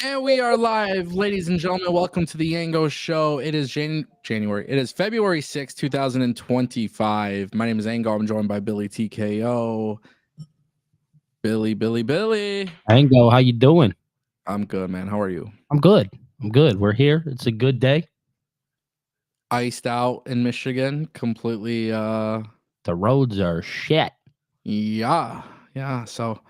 And we are live, ladies and gentlemen. Welcome to the Ango Show. It is January. It is February 6th, 2025. My name is Ango. I'm joined by Billy TKO. Billy. Ango, how you doing? I'm good, man. How are you? I'm good. We're here. It's a good day. Iced out in Michigan, completely. The roads are shit. Yeah. So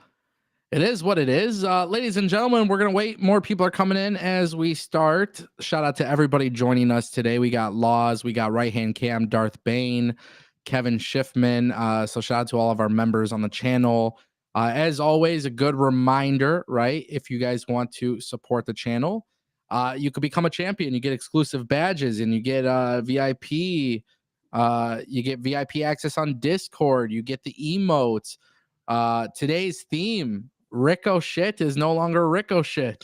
it is what it is. Ladies and gentlemen, we're going to wait. More people are coming in as we start. Shout out to everybody joining us today. We got Laws, we got Right Hand Cam, Darth Bane, Kevin Schiffman. So shout out to all of our members on the channel. As always, a good reminder, right? If you guys want to support the channel, you could become a champion. You get exclusive badges and you get VIP. You get VIP access on Discord. You get the emotes. Today's theme, Ricochet, is no longer Ricochet.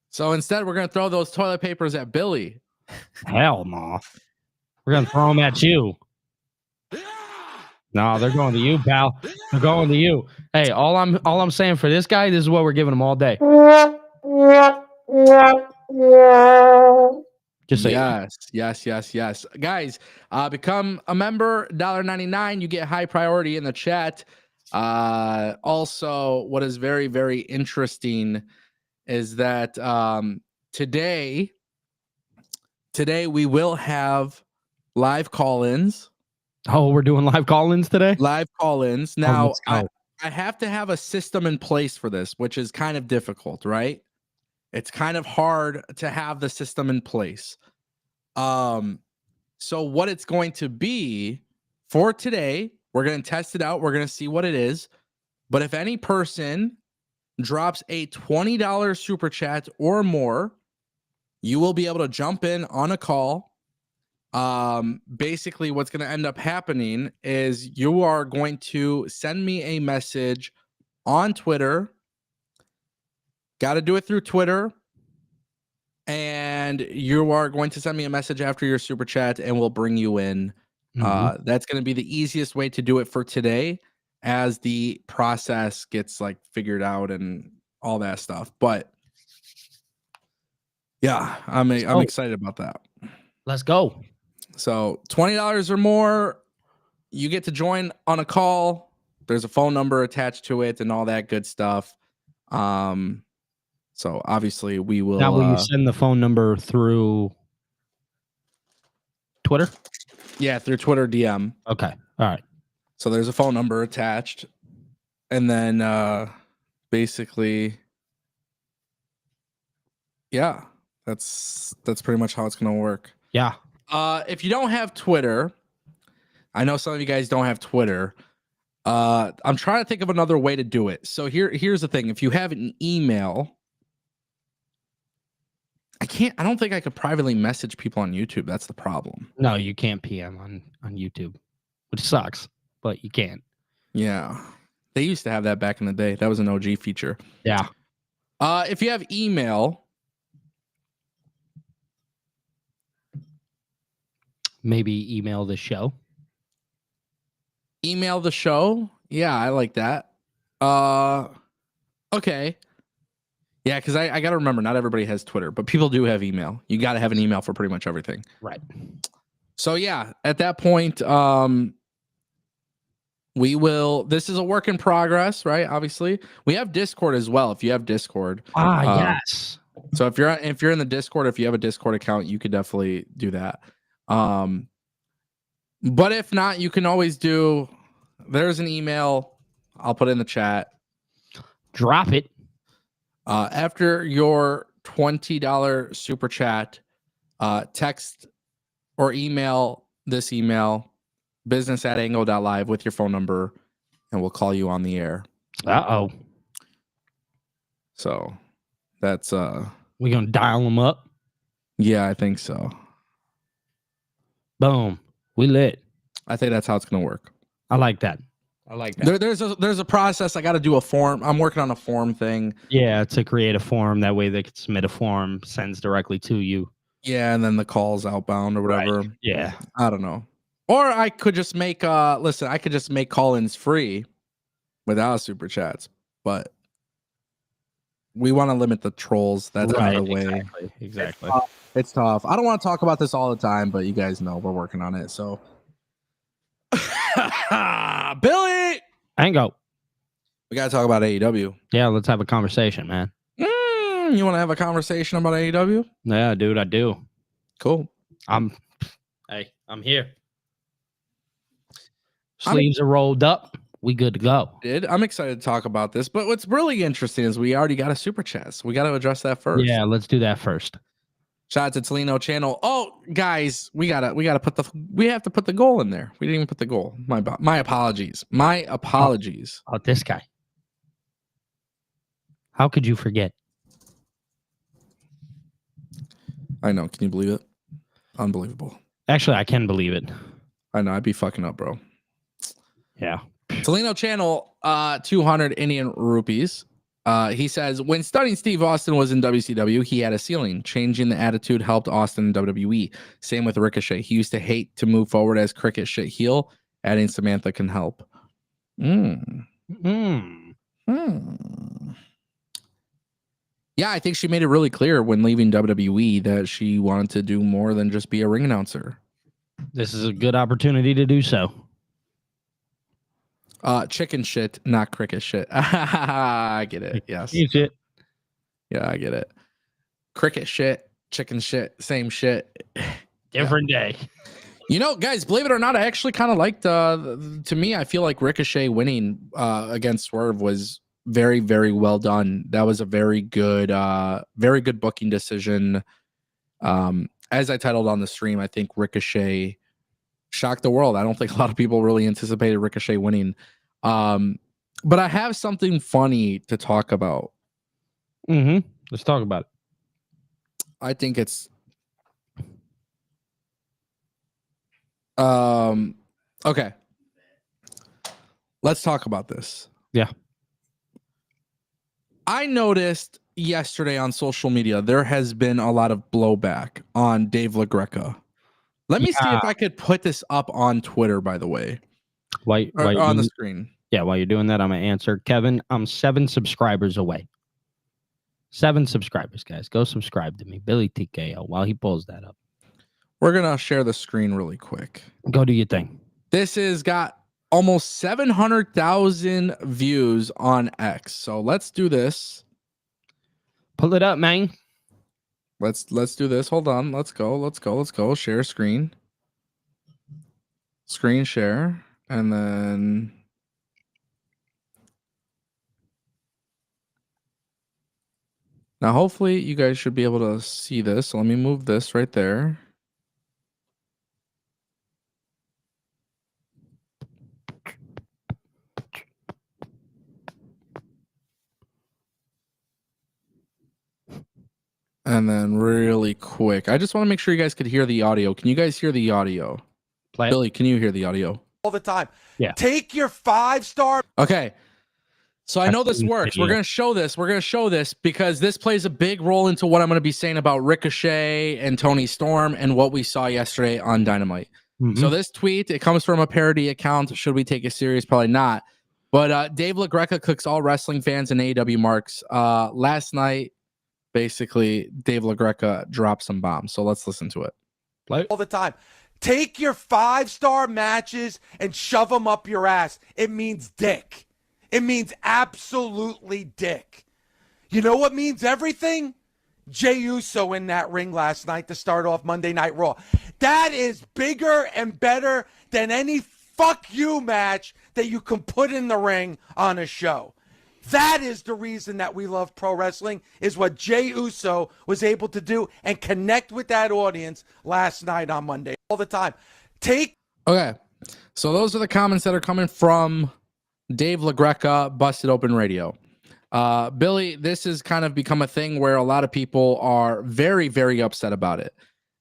So instead, we're going to throw those toilet papers at Billy. Hell no. We're going to throw them at you. No, they're going to you, pal. They're going to you. Hey, all I'm saying for this guy, this is what we're giving him all day. Just say yes. Guys, become a member, $1.99. You get high priority in the chat. Also, what is very, very interesting is that today we will have live call-ins. Oh, we're doing live call-ins today? Live call-ins. Now, I have to have a system in place for this, which is kind of difficult, right? It's kind of hard to have the system in place. So what it's going to be for today, we're going to test it out. We're going to see what it is. But if any person drops a $20 super chat or more, you will be able to jump in on a call. Basically, what's going to end up happening is you are going to send me a message on Twitter. Got to do it through Twitter. And you are going to send me a message after your super chat and we'll bring you in. That's going to be the easiest way to do it for today as the process gets like figured out and all that stuff. But yeah, I'm excited about that. Let's go. So $20 or more, you get to join on a call. There's a phone number attached to it and all that good stuff. So obviously we will. Now, will you send the phone number through Twitter? Yeah, through Twitter DM. Okay. All right. So there's a phone number attached. And then basically, yeah, that's pretty much how it's gonna work. Yeah. If you don't have Twitter, I know some of you guys don't have Twitter. I'm trying to think of another way to do it. So here's the thing. If you have an email, I don't think I could privately message people on YouTube. That's the problem. No, you can't PM on YouTube, which sucks, but you can't. Yeah. They used to have that back in the day. That was an OG feature. Yeah. If you have email, Maybe email the show. email the show. Yeah, I like that. Okay. Yeah, because I got to remember, not everybody has Twitter, but people do have email. You got to have an email for pretty much everything. Right. So yeah, at that point, we will. This is a work in progress, right? Obviously, we have Discord as well. If you have Discord, Yes. so if you're in the Discord, if you have a Discord account, you could definitely do that. But if not, you can always do. There's an email. I'll put it in the chat. Drop it. After your $20 super chat, text or email this email, business@ango.live with your phone number, and we'll call you on the air. Uh-oh. So that's We're going to dial them up. yeah, I think so. Boom. We lit. I think that's how it's gonna work. I like that. There's a process. I got to do a form. I'm working on a form thing. Yeah, to create a form. That way they could submit a form, sends directly to you. Yeah, and then the calls outbound or whatever. Right. Yeah. I don't know. Or I could just make I could just make call-ins free without super chats, but we want to limit the trolls. That's another way. Exactly. It's tough. I don't want to talk about this all the time, but you guys know we're working on it. So Billy, Ango. we gotta talk about AEW. Yeah, let's have a conversation, man. You want to have a conversation about AEW? Yeah, dude, I do. Cool. I'm here. Sleeves are rolled up. We good to go. I'm excited to talk about this, but what's really interesting is we already got a super chat. So we got to address that first. Yeah, let's do that first. Shout out to Tolino channel. Oh, guys, we have to put the goal in there. We didn't even put the goal. My apologies. My apologies. Oh, this guy. How could you forget? I know. Can you believe it? Unbelievable. Actually, I can believe it. I know. I'd be fucking up, bro. Yeah. Tolino channel, 200 Indian rupees. He says, when studying Steve Austin was in WCW, he had a ceiling. Changing the attitude helped Austin in WWE. Same with Ricochet. He used to hate to move forward as cricket shit heel. Adding Samantha can help. Yeah, I think she made it really clear when leaving WWE that she wanted to do more than just be a ring announcer. This is a good opportunity to do so. Chicken shit, not cricket shit. I get it. Yes. Shit. Yeah, I get it. Cricket shit, chicken shit, same shit. Different day. You know, guys, believe it or not, I actually kind of liked. To me, I feel like Ricochet winning against Swerve was very, very well done. That was a very good booking decision. As I titled on the stream, I think Ricochet shocked the world. I don't think a lot of people really anticipated Ricochet winning. But I have something funny to talk about. Let's talk about it. I think it's okay. Let's talk about this. Yeah. I noticed yesterday on social media there has been a lot of blowback on Dave LaGreca. Let me see if I could put this up on Twitter, by the way. Why on the screen. Yeah, while you're doing that, I'm going to answer. Kevin, I'm 7 subscribers away. 7 subscribers, guys. Go subscribe to me. Billy TKO, while he pulls that up. We're going to share the screen really quick. Go do your thing. This has got almost 700,000 views on X. So let's do this. Pull it up, man. Let's do this. Hold on. Let's go. Share screen. Screen share. And then Now, hopefully, you guys should be able to see this. So let me move this right there. And then really quick, I just want to make sure you guys could hear the audio. Can you guys hear the audio? Play Billy, can you hear the audio? All the time. Yeah. Take your 5-star. Okay. So I know I've this seen the works. video. We're going to show this. We're going to show this because this plays a big role into what I'm going to be saying about Ricochet and Tony Storm and what we saw yesterday on Dynamite. So this tweet, it comes from a parody account. Should we take it serious? Probably not. But Dave LaGreca cooks all wrestling fans and AEW marks. Last night, basically, Dave LaGreca dropped some bombs. So let's listen to it. Play. All the time. Take your 5-star matches and shove them up your ass. It means dick. It means absolutely dick. You know what means everything? Jey Uso in that ring last night to start off Monday Night Raw. That is bigger and better than any fuck you match that you can put in the ring on a show. That is the reason that we love pro wrestling, is what Jey Uso was able to do and connect with that audience last night on Monday. All the time. Okay. So those are the comments that are coming from Dave LaGreca, Busted Open Radio. Billy, this has kind of become a thing where a lot of people are very, very upset about it.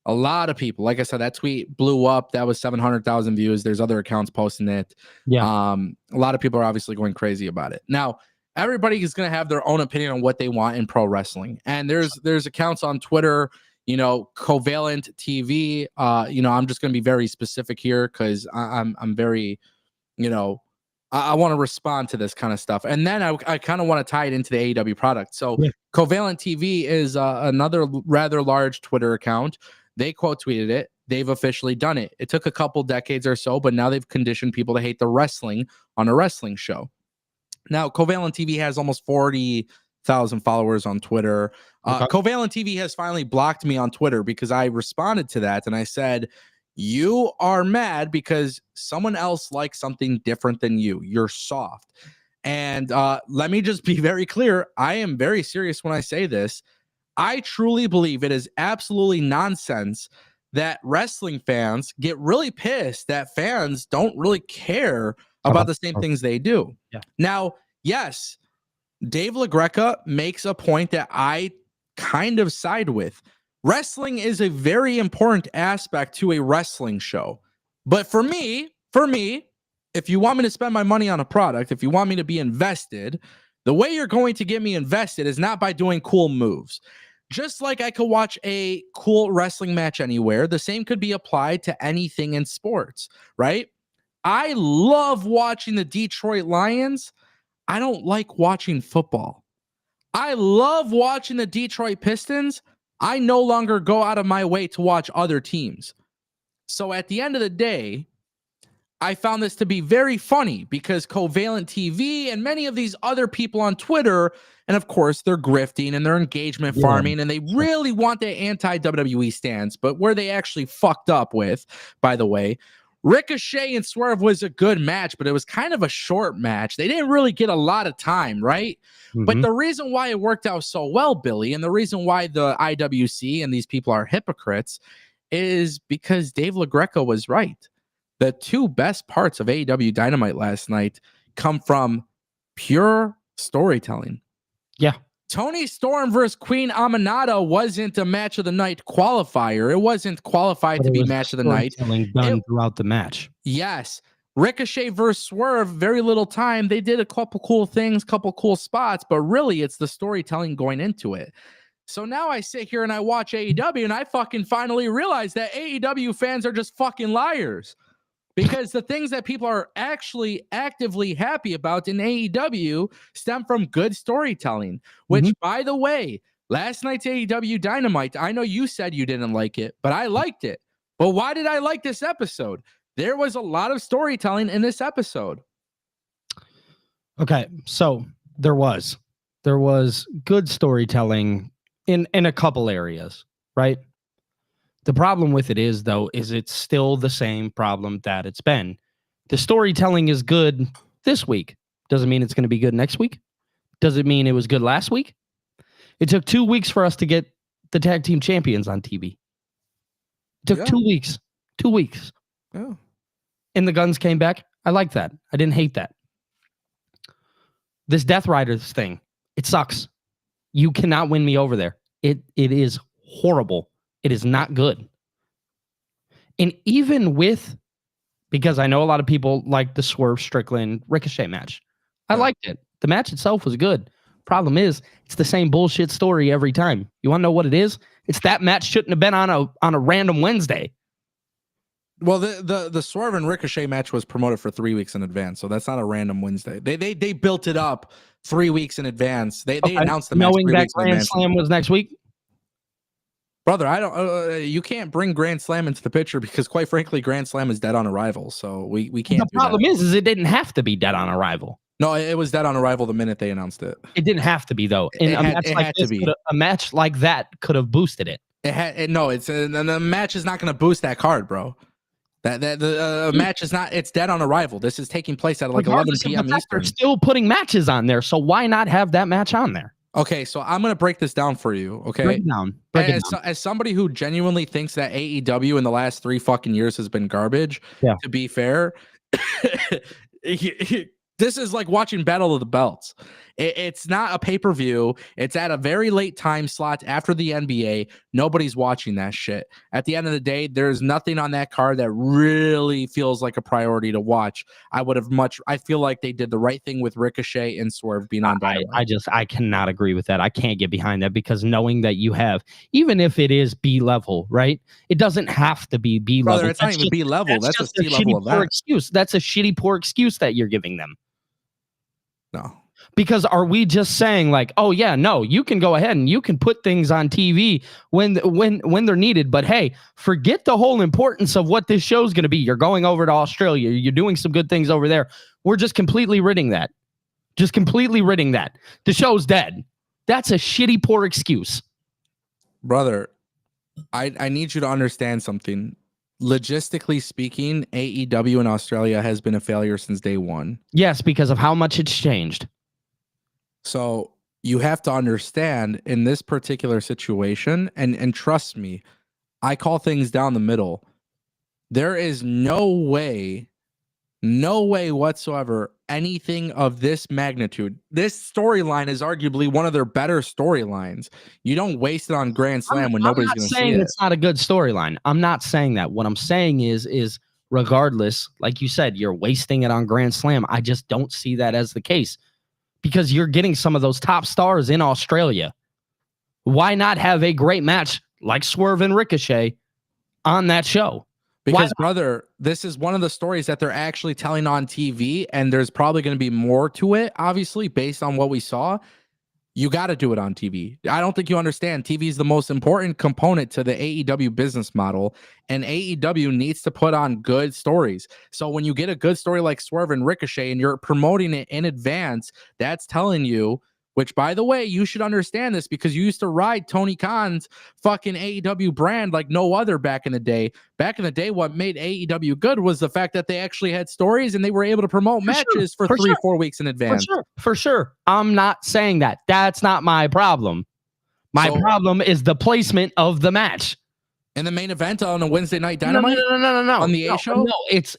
A lot of people, like I said, that tweet blew up. That was 700,000 views. There's other accounts posting it. Yeah. A lot of people are obviously going crazy about it. Now, everybody is going to have their own opinion on what they want in pro wrestling. And there's accounts on Twitter, Covalent TV. I'm just going to be very specific here because I'm very, I want to respond to this kind of stuff. And then I kind of want to tie it into the AEW product. So yeah. Covalent TV is another rather large Twitter account. They quote tweeted it. They've officially done it. It took a couple decades or so, but now they've conditioned people to hate the wrestling on a wrestling show. Now, Covalent TV has almost 40,000 followers on Twitter. Okay. Covalent TV has finally blocked me on Twitter because I responded to that and I said, you are mad because someone else likes something different than you. You're soft. And let me just be very clear. I am very serious when I say this. I truly believe it is absolutely nonsense that wrestling fans get really pissed that fans don't really care about the same things they do. Yeah. Now, yes, Dave LaGreca makes a point that I kind of side with. Wrestling is a very important aspect to a wrestling show. But for me, if you want me to spend my money on a product, if you want me to be invested, the way you're going to get me invested is not by doing cool moves. Just like I could watch a cool wrestling match anywhere, the same could be applied to anything in sports, right? I love watching the Detroit Lions. I don't like watching football. I love watching the Detroit Pistons. I no longer go out of my way to watch other teams. So at the end of the day, I found this to be very funny because Covalent TV and many of these other people on Twitter, and of course they're grifting and they're engagement farming and they really want the anti-WWE stance, but where they actually fucked up with, by the way, Ricochet and Swerve was a good match, but it was kind of a short match. They didn't really get a lot of time, right? Mm-hmm. But the reason why it worked out so well, Billy, and the reason why the IWC and these people are hypocrites is because Dave LaGreca was right. The two best parts of AEW Dynamite last night come from pure storytelling. Yeah. Tony Storm versus Queen Aminata wasn't a match of the night qualifier. It wasn't qualified to be match of the night. Done throughout the match. Yes. Ricochet versus Swerve, very little time. They did a couple cool things, couple cool spots, but really it's the storytelling going into it. So now I sit here and I watch AEW and I fucking finally realize that AEW fans are just fucking liars. Because the things that people are actually actively happy about in AEW stem from good storytelling, which, by the way, last night's AEW Dynamite, I know you said you didn't like it, but I liked it. But why did I like this episode? There was a lot of storytelling in this episode. Okay, so there was good storytelling in a couple areas, right? The problem with it is, though, is it's still the same problem that it's been. The storytelling is good this week. Doesn't mean it's going to be good next week. Doesn't mean it was good last week. It took 2 weeks for us to get the tag team champions on TV. It took 2 weeks. 2 weeks. Yeah. And the Guns came back. I like that. I didn't hate that. This Death Riders thing, it sucks. You cannot win me over there. It is horrible. It is not good. And even with, because I know a lot of people like the Swerve Strickland Ricochet match. I liked it. The match itself was good. Problem is, it's the same bullshit story every time. You want to know what it is? It's that match shouldn't have been on a random Wednesday. Well, the Swerve and Ricochet match was promoted for 3 weeks in advance, so that's not a random Wednesday. They built it up 3 weeks in advance. They announced the match knowing 3 that weeks in Grand advance. Slam was next week. Brother, I don't. You can't bring Grand Slam into the picture because, quite frankly, Grand Slam is dead on arrival. So we can't. The problem is it didn't have to be dead on arrival. No, it was dead on arrival the minute they announced it. It didn't have to be though. And a match like that could have boosted it. The match is not going to boost that card, bro. The match is not. It's dead on arrival. This is taking place at like 11 p.m. Eastern. They're still putting matches on there, so why not have that match on there? Okay, so I'm gonna break this down for you. Okay, break it down. As somebody who genuinely thinks that AEW in the last 3 fucking years has been garbage. Yeah. To be fair, this is like watching Battle of the Belts. It's not a pay-per-view. It's at a very late time slot after the NBA. Nobody's watching that shit. At the end of the day, there's nothing on that card that really feels like a priority to watch. I feel like they did the right thing with Ricochet and Swerve being on Dynamite. I cannot agree with that. I can't get behind that because knowing that you have, even if it is B level, right? It doesn't have to be B level. Brother, it's not even B level. That's just C level event. Excuse. That's a shitty poor excuse that you're giving them. No. Because are we just saying like, oh yeah, no, you can go ahead and you can put things on TV when they're needed, but hey, forget the whole importance of what this show's going to be. You're going over to Australia. You're doing some good things over there. We're just completely ridding that. The show's dead. That's a shitty poor excuse. Brother, I need you to understand something. Logistically speaking, AEW in Australia has been a failure since day one. Yes, because of how much it's changed. So you have to understand in this particular situation, and trust me, I call things down the middle. There is no way whatsoever anything of this magnitude. This storyline is arguably one of their better storylines. You don't waste it on Grand Slam when nobody's going to see it. It's not a good storyline. I'm not saying that. What I'm saying is regardless, like you said, you're wasting it on Grand Slam. I just don't see that as the case because you're getting some of those top stars in Australia. Why not have a great match like Swerve and Ricochet on that show? Because, brother, this is one of the stories that they're actually telling on TV, and there's probably going to be more to it, obviously, based on what we saw. You got to do it on TV. I don't think you understand. TV is the most important component to the AEW business model, and AEW needs to put on good stories. So when you get a good story like Swerve and Ricochet and you're promoting it in advance, that's telling you, which, by the way, you should understand this because you used to ride Tony Khan's fucking AEW brand like no other back in the day. Back in the day, what made AEW good was the fact that they actually had stories and they were able to promote matches for 4 weeks in advance. For sure. I'm not saying that. That's not my problem. My problem is the placement of the match. In the main event on a Wednesday night Dynamite? No. On the A show? No, it's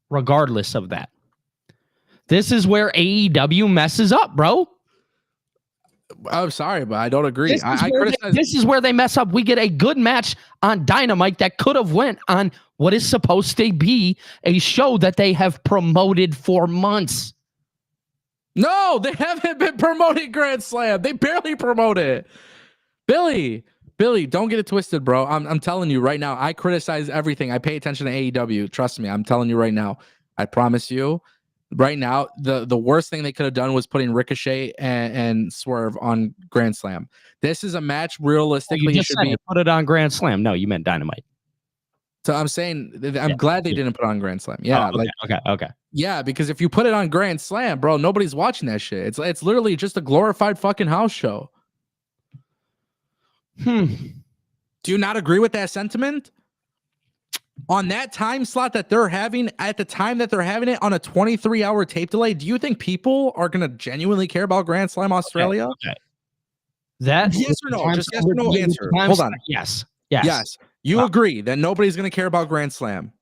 regardless of that. This is where AEW messes up, bro. I'm sorry, but I don't agree. This is where they mess up. We get a good match on Dynamite that could have went on what is supposed to be a show that they have promoted for months. No, they haven't been promoting Grand Slam. They barely promote it. Billy, don't get it twisted, bro. I'm telling you right now. I criticize everything. I pay attention to AEW. Trust me. I'm telling you right now. I promise you. Right now, the worst thing they could have done was putting Ricochet and Swerve on Grand Slam. This is a match realistically. You should put it on Grand Slam. No, you meant Dynamite. So I'm saying I'm glad they didn't put it on Grand Slam. Yeah, okay. Yeah, because if you put it on Grand Slam, bro, nobody's watching that shit. It's literally just a glorified fucking house show. Do you not agree with that sentiment? on that time slot that they're having at the time that they're having it on a 23-hour tape delay, do you think people are going to genuinely care about Grand Slam Australia? Okay. That yes or no? Just yes or no answer. Hold on. Yes. You agree that nobody's going to care about Grand Slam?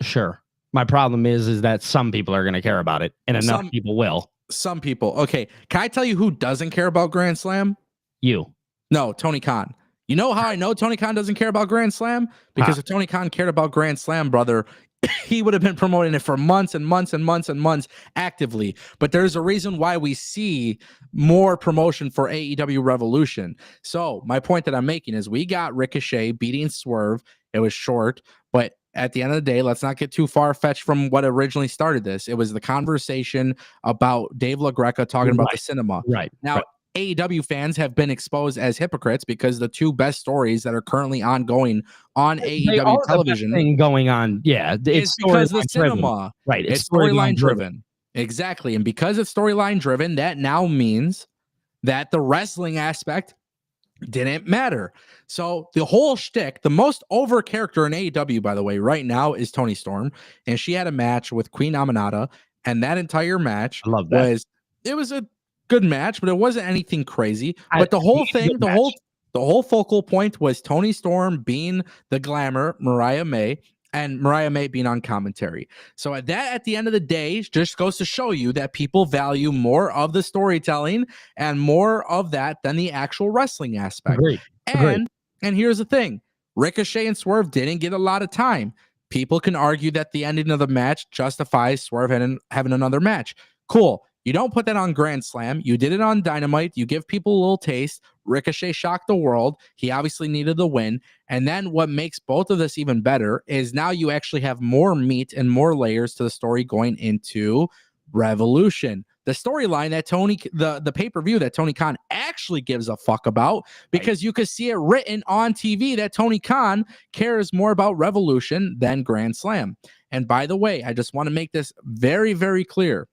Sure. My problem is that some people are going to care about it, and enough people will. Some people. Okay. Can I tell you who doesn't care about Grand Slam? You. No, Tony Khan. You know how I know Tony Khan doesn't care about Grand Slam? Because if Tony Khan cared about Grand Slam, brother, he would have been promoting it for months and months and months and months actively. But there's a reason why we see more promotion for AEW Revolution. So my point that I'm making is we got Ricochet beating Swerve. It was short, but at the end of the day, let's not get too far-fetched from what originally started this. It was the conversation about Dave LaGreca talking about the cinema. Right. Now, AEW fans have been exposed as hypocrites because the two best stories that are currently ongoing on AEW television thing going on, it's because the cinema, right? It's storyline driven, exactly. And because it's storyline driven, that now means that the wrestling aspect didn't matter. So the whole shtick, the most over character in AEW, by the way, right now is Toni Storm, and she had a match with Queen Aminata, and that entire match was a good match, but it wasn't anything crazy. But the whole thing, the whole focal point was Toni Storm being the glamour, Mariah May, and Mariah May being on commentary. So at the end of the day, just goes to show you that people value more of the storytelling and more of that than the actual wrestling aspect. And here's the thing. Ricochet and Swerve didn't get a lot of time. People can argue that the ending of the match justifies Swerve having another match. Cool. You don't put that on Grand Slam. You did it on Dynamite. You give people a little taste. Ricochet shocked the world. He obviously needed the win. And then what makes both of this even better is now you actually have more meat and more layers to the story going into Revolution. The storyline that the pay-per-view that Tony Khan actually gives a fuck about, because you could see it written on TV that Tony Khan cares more about Revolution than Grand Slam. And by the way, I just want to make this very, very clear.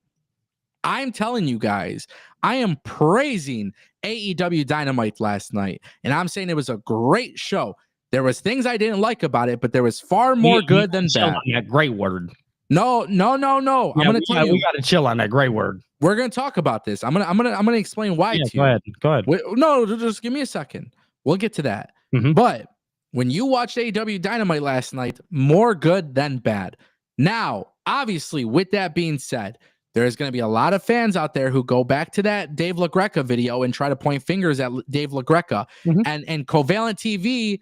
I'm telling you guys, I am praising AEW Dynamite last night, and I'm saying it was a great show. There was things I didn't like about it, but there was far more good than bad. That great word. No. Yeah, I'm gonna tell you. We gotta chill on that great word. We're gonna talk about this. I'm gonna explain why to you. Go ahead. No, just give me a second. We'll get to that. Mm-hmm. But when you watched AEW Dynamite last night, more good than bad. Now, obviously, with that being said, there's going to be a lot of fans out there who go back to that Dave LaGreca video and try to point fingers at Dave LaGreca. And Covalent TV,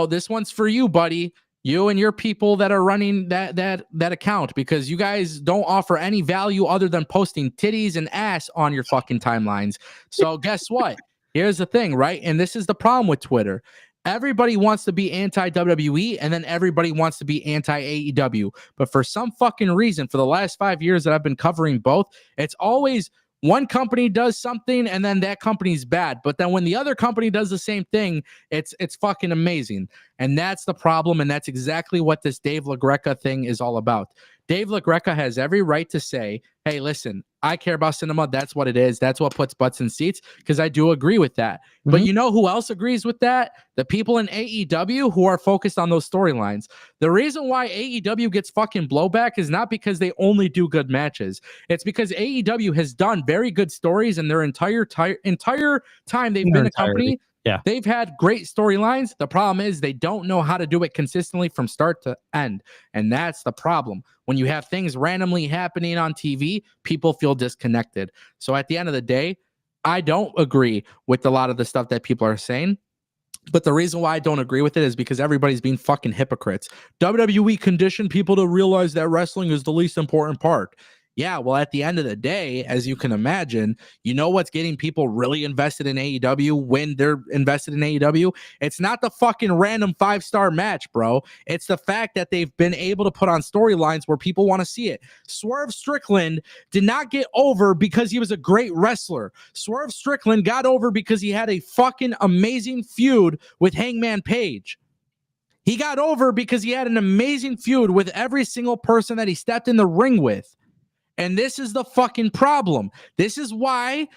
this one's for you, buddy. You and your people that are running that account, because you guys don't offer any value other than posting titties and ass on your fucking timelines. So guess what? Here's the thing, right? And this is the problem with Twitter. Everybody wants to be anti-WWE, and then everybody wants to be anti-AEW. But for some fucking reason, for the last 5 years that I've been covering both, it's always one company does something, and then that company's bad. But then when the other company does the same thing, it's fucking amazing. And that's the problem, and that's exactly what this Dave LaGreca thing is all about. Dave LaGreca has every right to say, hey, listen, I care about cinema. That's what it is. That's what puts butts in seats, because I do agree with that. Mm-hmm. But you know who else agrees with that? The people in AEW who are focused on those storylines. The reason why AEW gets fucking blowback is not because they only do good matches. It's because AEW has done very good stories in their entire time they've been a company. Yeah. They've had great storylines. The problem is they don't know how to do it consistently from start to end. And that's the problem. When you have things randomly happening on TV, people feel disconnected. So at the end of the day, I don't agree with a lot of the stuff that people are saying. But the reason why I don't agree with it is because everybody's being fucking hypocrites. WWE conditioned people to realize that wrestling is the least important part. Yeah, well, at the end of the day, as you can imagine, you know what's getting people really invested in AEW when they're invested in AEW? It's not the fucking random 5-star match, bro. It's the fact that they've been able to put on storylines where people want to see it. Swerve Strickland did not get over because he was a great wrestler. Swerve Strickland got over because he had a fucking amazing feud with Hangman Page. He got over because he had an amazing feud with every single person that he stepped in the ring with. And this is the fucking problem. This is why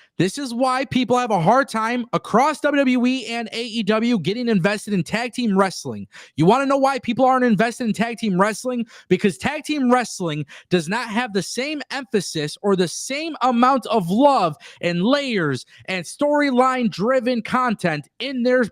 people have a hard time across WWE and AEW getting invested in tag team wrestling. You want to know why people aren't invested in tag team wrestling? Because tag team wrestling does not have the same emphasis or the same amount of love and layers and storyline driven content in their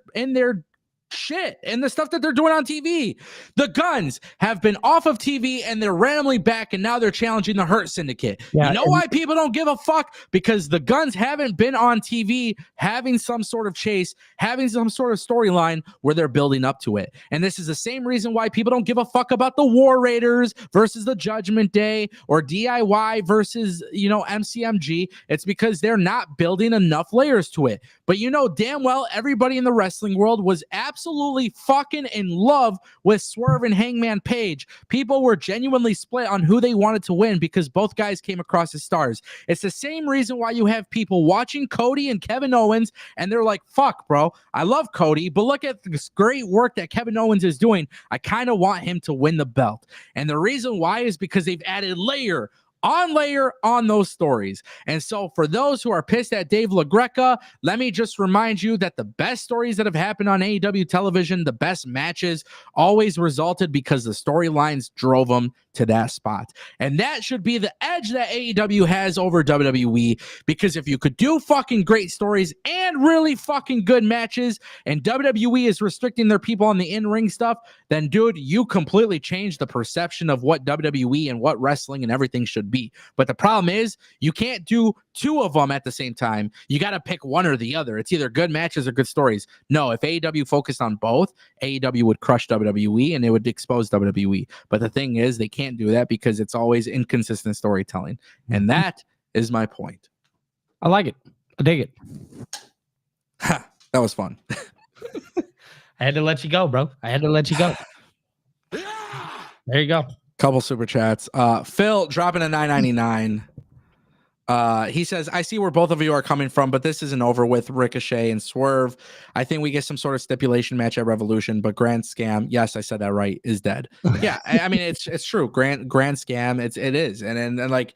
shit and the stuff that they're doing on TV. The Guns have been off of TV and they're randomly back, and now they're challenging the Hurt Syndicate. Yeah, you know why people don't give a fuck? Because the Guns haven't been on TV having some sort of chase, having some sort of storyline where they're building up to it. And this is the same reason why people don't give a fuck about the War Raiders versus the Judgment Day or DIY versus, MCMG. It's because they're not building enough layers to it. But damn well everybody in the wrestling world was absolutely fucking in love with Swerve and Hangman Page. People were genuinely split on who they wanted to win because both guys came across as stars. It's the same reason why you have people watching Cody and Kevin Owens and they're like, fuck, bro, I love Cody, but look at this great work that Kevin Owens is doing. I kind of want him to win the belt. And the reason why is because they've added layer on those stories. And so for those who are pissed at Dave LaGreca, let me just remind you that the best stories that have happened on AEW television, the best matches, always resulted because the storylines drove them to that spot. And that should be the edge that AEW has over WWE, because if you could do fucking great stories and really fucking good matches, and WWE is restricting their people on the in-ring stuff, then dude, you completely change the perception of what WWE and what wrestling and everything should be. But the problem is you can't do two of them at the same time. You got to pick one or the other. It's either good matches or good stories. No, if AEW focused on both, AEW would crush WWE and it would expose WWE. But the thing is, they can't do that because it's always inconsistent storytelling. And that is my point. I like it. I dig it. Ha, that was fun. I had to let you go, bro. I had to let you go. There you go. Couple super chats. Phil dropping a $9.99. He says, I see where both of you are coming from, but this isn't over with Ricochet and Swerve. I think we get some sort of stipulation match at Revolution, but Grand Scam, yes, I said that right, is dead. Yeah, I mean, it's true. Grand Scam, it is. And like,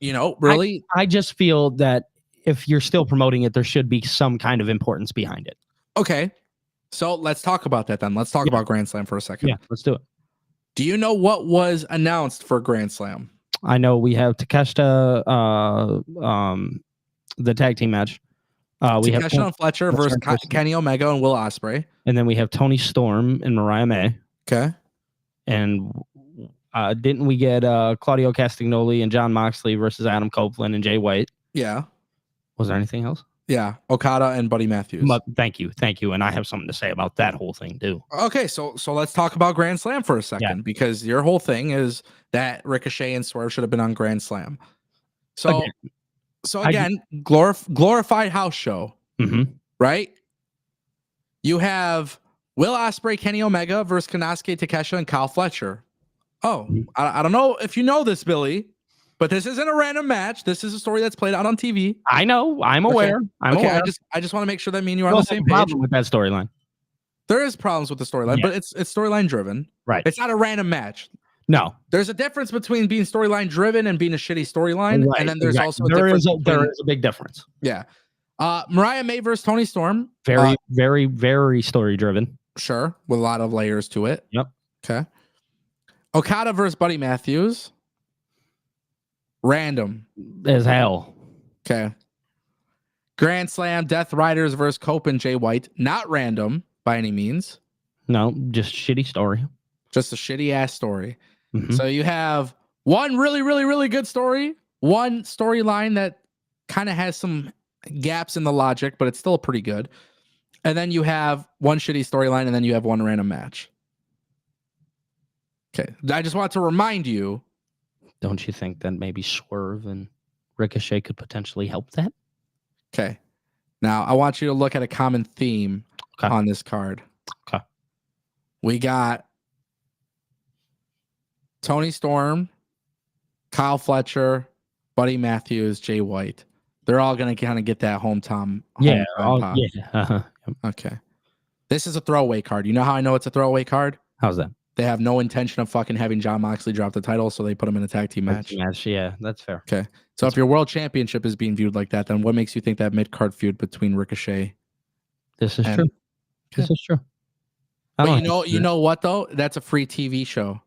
really. I just feel that if you're still promoting it, there should be some kind of importance behind it. Okay. So let's talk about that then. Let's talk about Grand Slam for a second. Yeah, let's do it. Do you know what was announced for Grand Slam? I know we have Takeshita, the tag team match. We have Takeshita and Fletcher versus Kenny Omega and Will Ospreay. And then we have Tony Storm and Mariah May. Okay. And didn't we get Claudio Castagnoli and John Moxley versus Adam Copeland and Jay White? Yeah. Was there anything else? Yeah, Okada and Buddy Matthews. Thank you. And I have something to say about that whole thing too. Okay, so let's talk about Grand Slam for a second, because your whole thing is that Ricochet and Swerve should have been on Grand Slam. So again, glorified house show, right? You have Will Ospreay, Kenny Omega versus Konosuke Takeshita and Kyle Fletcher. Oh, I don't know if you know this, Billy, but this isn't a random match. This is a story that's played out on TV. I know. I'm aware. Okay. I'm aware. I just want to make sure that me and you are on the same page. Problem with that storyline. There is problems with the storyline, but it's storyline driven. Right. It's not a random match. No. There's a difference between being storyline driven and being a shitty storyline, and then there's also there is a big difference. Yeah. Mariah May versus Tony Storm. Very, very, very story driven. Sure, with a lot of layers to it. Yep. Okay. Okada versus Buddy Matthews. Random as hell. Okay. Grand Slam Death Riders versus Cope and Jay White. Not random by any means. No, just shitty story. Just a shitty ass story. So you have one really, really, really good story, one storyline that kind of has some gaps in the logic, but it's still pretty good. And then you have one shitty storyline, and then you have one random match. Okay. I just want to remind you. Don't you think that maybe Swerve and Ricochet could potentially help that? Okay. Now, I want you to look at a common theme on this card. Okay. We got Tony Storm, Kyle Fletcher, Buddy Matthews, Jay White. They're all going to kind of get that hometown. Yeah. Okay. This is a throwaway card. You know how I know it's a throwaway card? How's that? They have no intention of fucking having Jon Moxley drop the title, so they put him in a tag team match. Yeah, that's fair. Okay. So if your world championship is being viewed like that, then what makes you think that mid-card feud between Ricochet? This is true. This is true. But you know what though? That's a free TV show.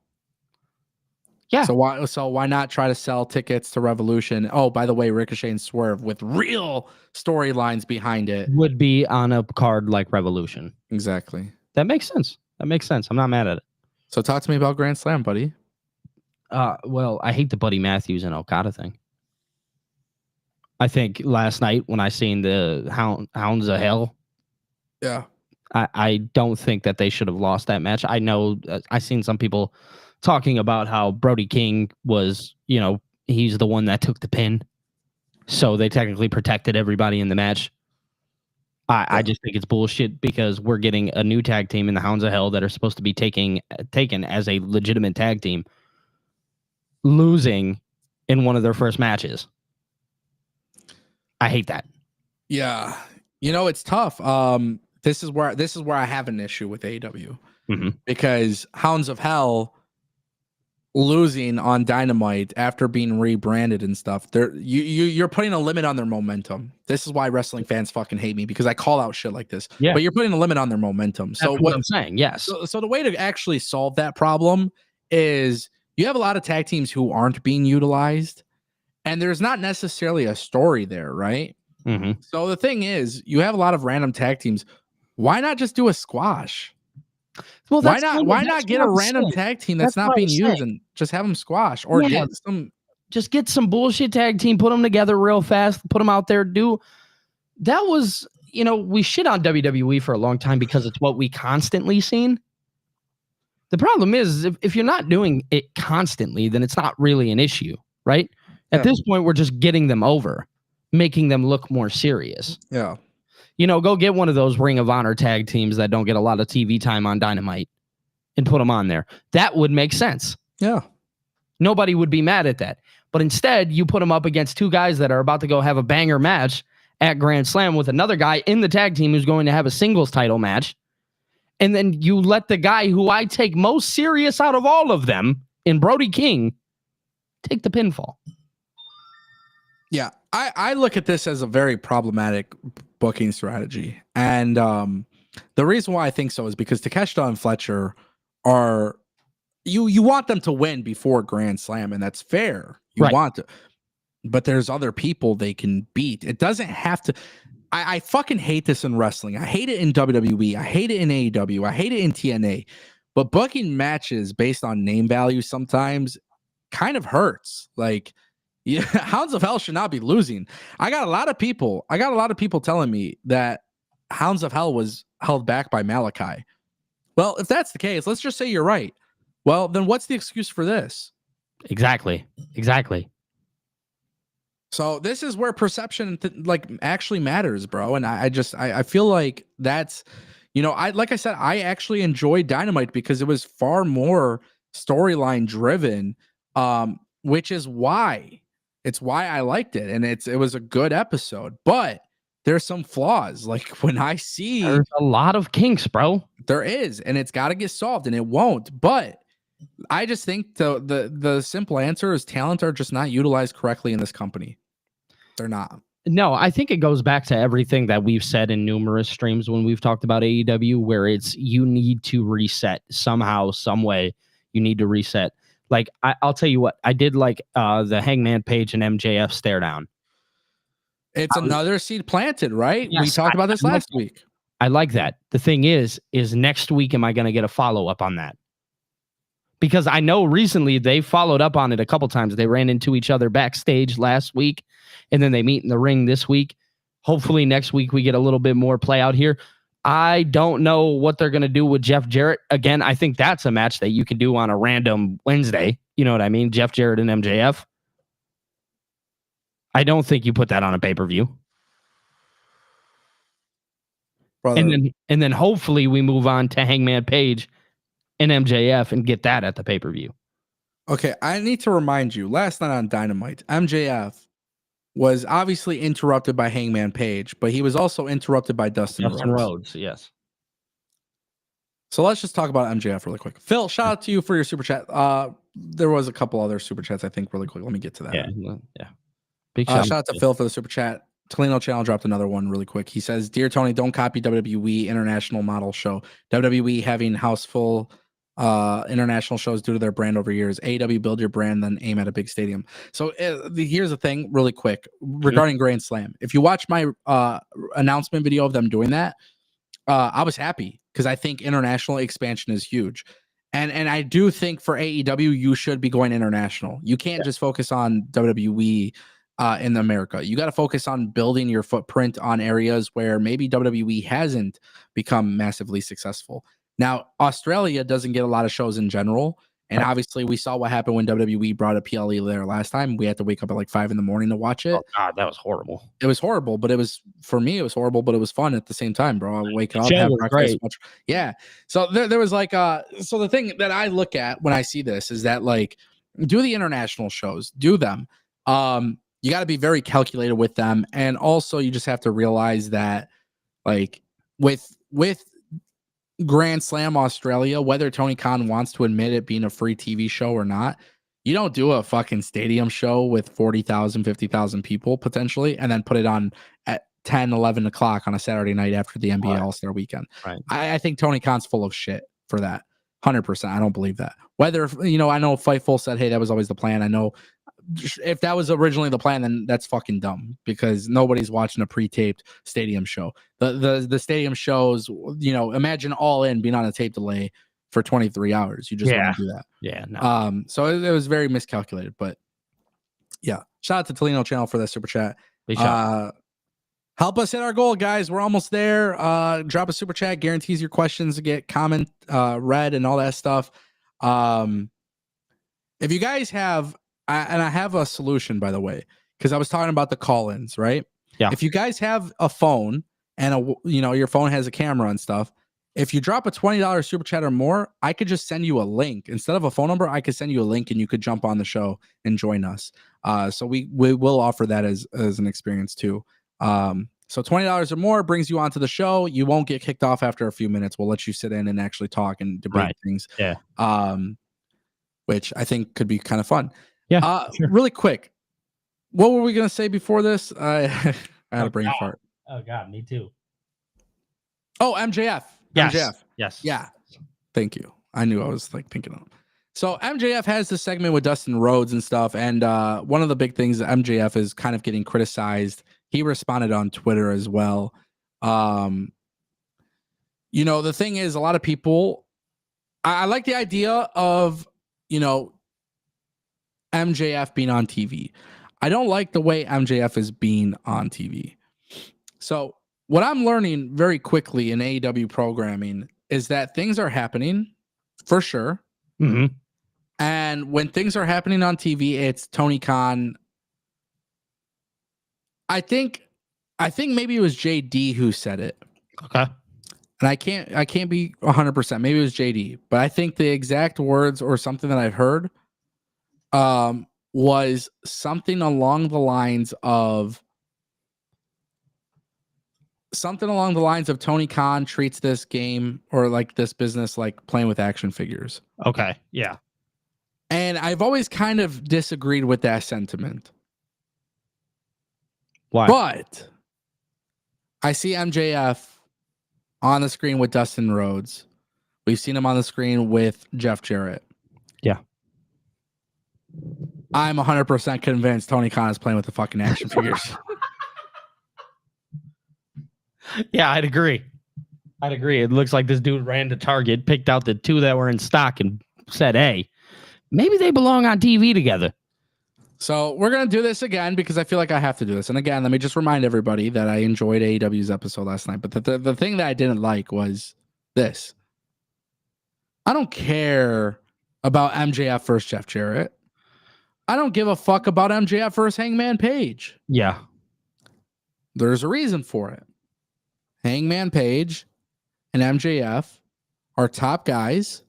Yeah. So why not try to sell tickets to Revolution? Oh, by the way, Ricochet and Swerve with real storylines behind it would be on a card like Revolution. Exactly. That makes sense. I'm not mad at it. So talk to me about Grand Slam, buddy. Well, I hate the Buddy Matthews and Okada thing. I think last night when I seen the Hounds of Hell, yeah, I don't think that they should have lost that match. I know I seen some people talking about how Brody King was, he's the one that took the pin, so they technically protected everybody in the match. I just think it's bullshit because we're getting a new tag team in the Hounds of Hell that are supposed to be taken as a legitimate tag team, losing in one of their first matches. I hate that. Yeah, it's tough. This is where I have an issue with AEW because Hounds of Hell losing on Dynamite after being rebranded and stuff. You're putting a limit on their momentum. This is why wrestling fans fucking hate me because I call out shit like this. Yeah. But you're putting a limit on their momentum. That's so what I'm saying, yes. So the way to actually solve that problem is you have a lot of tag teams who aren't being utilized, and there's not necessarily a story there, right? Mm-hmm. So the thing is, you have a lot of random tag teams. Why not just do a squash? Well, why not get a random tag team that's not being used and just have them squash or get some bullshit tag team, put them together real fast, put them out there. That was, we shit on WWE for a long time because it's what we constantly seen. The problem is if you're not doing it constantly, then it's not really an issue, right? At this point, we're just getting them over, making them look more serious. Yeah. Go get one of those Ring of Honor tag teams that don't get a lot of TV time on Dynamite and put them on there. That would make sense. Yeah. Nobody would be mad at that. But instead, you put them up against two guys that are about to go have a banger match at Grand Slam with another guy in the tag team who's going to have a singles title match. And then you let the guy who I take most serious out of all of them, in Brody King, take the pinfall. Yeah, I look at this as a very problematic booking strategy. And the reason why I think so is because Takeshita and Fletcher are you want them to win before Grand Slam, and that's fair. You want to, but there's other people they can beat. It doesn't have to. I fucking hate this in wrestling. I hate it in WWE. I hate it in AEW. I hate it in TNA. But booking matches based on name value sometimes kind of hurts. Like, yeah, Hounds of Hell should not be losing. I got a lot of people telling me that Hounds of Hell was held back by Malachi. Well, if that's the case, let's just say you're right. Well, then what's the excuse for this? Exactly. So this is where perception actually matters, bro. And I feel like that's, like I said, I actually enjoyed Dynamite because it was far more storyline driven, which is why I liked it. And it was a good episode, but there's some flaws. Like when I see there's a lot of kinks, bro. There is, and it's got to get solved, and it won't. But I just think the simple answer is talent are just not utilized correctly in this company. They're not. No, I think it goes back to everything that we've said in numerous streams when we've talked about AEW, where it's you need to reset somehow, some way. You need to reset. Like I'll tell you what, I did like the Hangman Page and MJF stare down. It's another seed planted, right? Yes, we talked about this last week. I like that. The thing is next week, am I going to get a follow-up on that? Because I know recently they followed up on it a couple times. They ran into each other backstage last week, and then they meet in the ring this week. Hopefully next week we get a little bit more play out here. I don't know what they're going to do with Jeff Jarrett. Again, I think that's a match that you can do on a random Wednesday. You know what I mean? Jeff Jarrett and MJF. I don't think you put that on a pay-per-view. And then hopefully we move on to Hangman Page and MJF and get that at the pay-per-view. Okay, I need to remind you, last night on Dynamite, MJF was obviously interrupted by Hangman Page, but he was also interrupted by Dustin Rhodes. Yes. So let's just talk about MJF really quick. Phil, shout out to you for your super chat. There was a couple other super chats, I think, really quick. Let me get to that. Yeah. Big shout out to Phil for the super chat. Tolino Channel dropped another one really quick. He says, "Dear Tony, don't copy WWE international model show. WWE having house full international shows due to their brand over years. AEW build your brand, then aim at a big stadium." So here's the thing, really quick, regarding Grand Slam. If you watch my announcement video of them doing that, I was happy because I think international expansion is huge. And I do think for AEW, you should be going international. You can't just focus on WWE in America. You got to focus on building your footprint on areas where maybe WWE hasn't become massively successful. Now, Australia doesn't get a lot of shows in general. And obviously, we saw what happened when WWE brought a PLE there last time. We had to wake up at like 5 a.m. to watch it. Oh, God, that was horrible. It was horrible, but for me, it was horrible, but it was fun at the same time, bro. I wake up, have breakfast, watch. Yeah. So there was like, so the thing that I look at when I see this is that, like, do the international shows, do them. You got to be very calculated with them. And also you just have to realize that, like, with Grand Slam Australia, whether Tony Khan wants to admit it being a free TV show or not, you don't do a fucking stadium show with 40,000, 50,000 people potentially, and then put it on at 10, 11 o'clock on a Saturday night after the NBA All-Star weekend. Right. I think Tony Khan's full of shit for that. 100%. I don't believe that. Whether, I know Fightful said, hey, that was always the plan. I know if that was originally the plan, then that's fucking dumb because nobody's watching a pre-taped stadium show. The stadium shows, imagine All In being on a tape delay for 23 hours. You just want to do that. Yeah. No. So it was very miscalculated, but yeah. Shout out to Tolino Channel for that super chat. Help us hit our goal, guys. We're almost there. Drop a super chat, guarantees your questions to get comment read and all that stuff. If you guys have, and I have a solution, by the way, because I was talking about the call-ins, right? Yeah. If you guys have a phone and your phone has a camera and stuff, if you drop a $20 super chat or more, I could just send you a link instead of a phone number. I could send you a link and you could jump on the show and join us. So we will offer that as an experience too. So $20 or more brings you onto the show. You won't get kicked off after a few minutes. We'll let you sit in and actually talk and debate things. Yeah. Which I think could be kind of fun. Yeah. Sure. Really quick, what were we gonna say before this? I had a brain fart. Oh God, me too. Oh, MJF. Yes. MJF. Yes. Yeah. Thank you. I knew I was like thinking of. So MJF has this segment with Dustin Rhodes and stuff, and one of the big things that MJF is kind of getting criticized. He responded on Twitter as well. The thing is, a lot of people. I like the idea of MJF being on TV. I don't like the way MJF is being on TV. So what I'm learning very quickly in AEW programming is that things are happening for sure. Mm-hmm. And when things are happening on TV, it's Tony Khan. I think maybe it was JD who said it. Okay. And I can't be 100%. Maybe it was JD, but I think the exact words or something that I've heard was something along the lines of Tony Khan treats this game or like this business like playing with action figures. Okay. Yeah. And I've always kind of disagreed with that sentiment. Why? But I see MJF on the screen with Dustin Rhodes. We've seen him on the screen with Jeff Jarrett. Yeah. I'm 100% convinced Tony Khan is playing with the fucking action figures. Yeah, I'd agree. It looks like this dude ran to Target, picked out the two that were in stock, and said, hey, maybe they belong on TV together. So we're going to do this again because I feel like I have to do this. And again, let me just remind everybody that I enjoyed AEW's episode last night. But the thing that I didn't like was this. I don't care about MJF versus Jeff Jarrett. I don't give a fuck about MJF versus Hangman Page. Yeah. There's a reason for it. Hangman Page and MJF are top guys.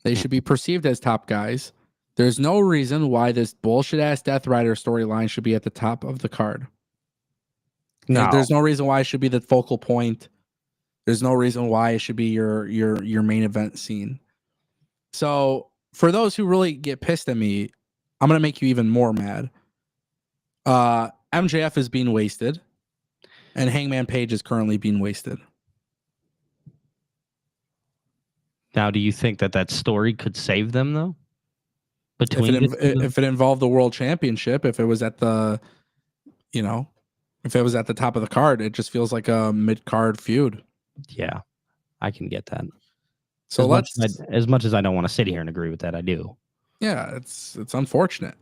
They should be perceived as top guys. There's no reason why this bullshit ass Death Rider storyline should be at the top of the card. No. There's no reason why it should be the focal point. There's no reason why it should be your main event scene. So for those who really get pissed at me, I'm gonna make you even more mad. MJF is being wasted, and Hangman Page is currently being wasted. Now, do you think that story could save them though? If it involved the world championship, if it was at the, if it was at the top of the card, it just feels like a mid card feud. Yeah, I can get that. So as much as I don't want to sit here and agree with that, I do. Yeah, it's unfortunate.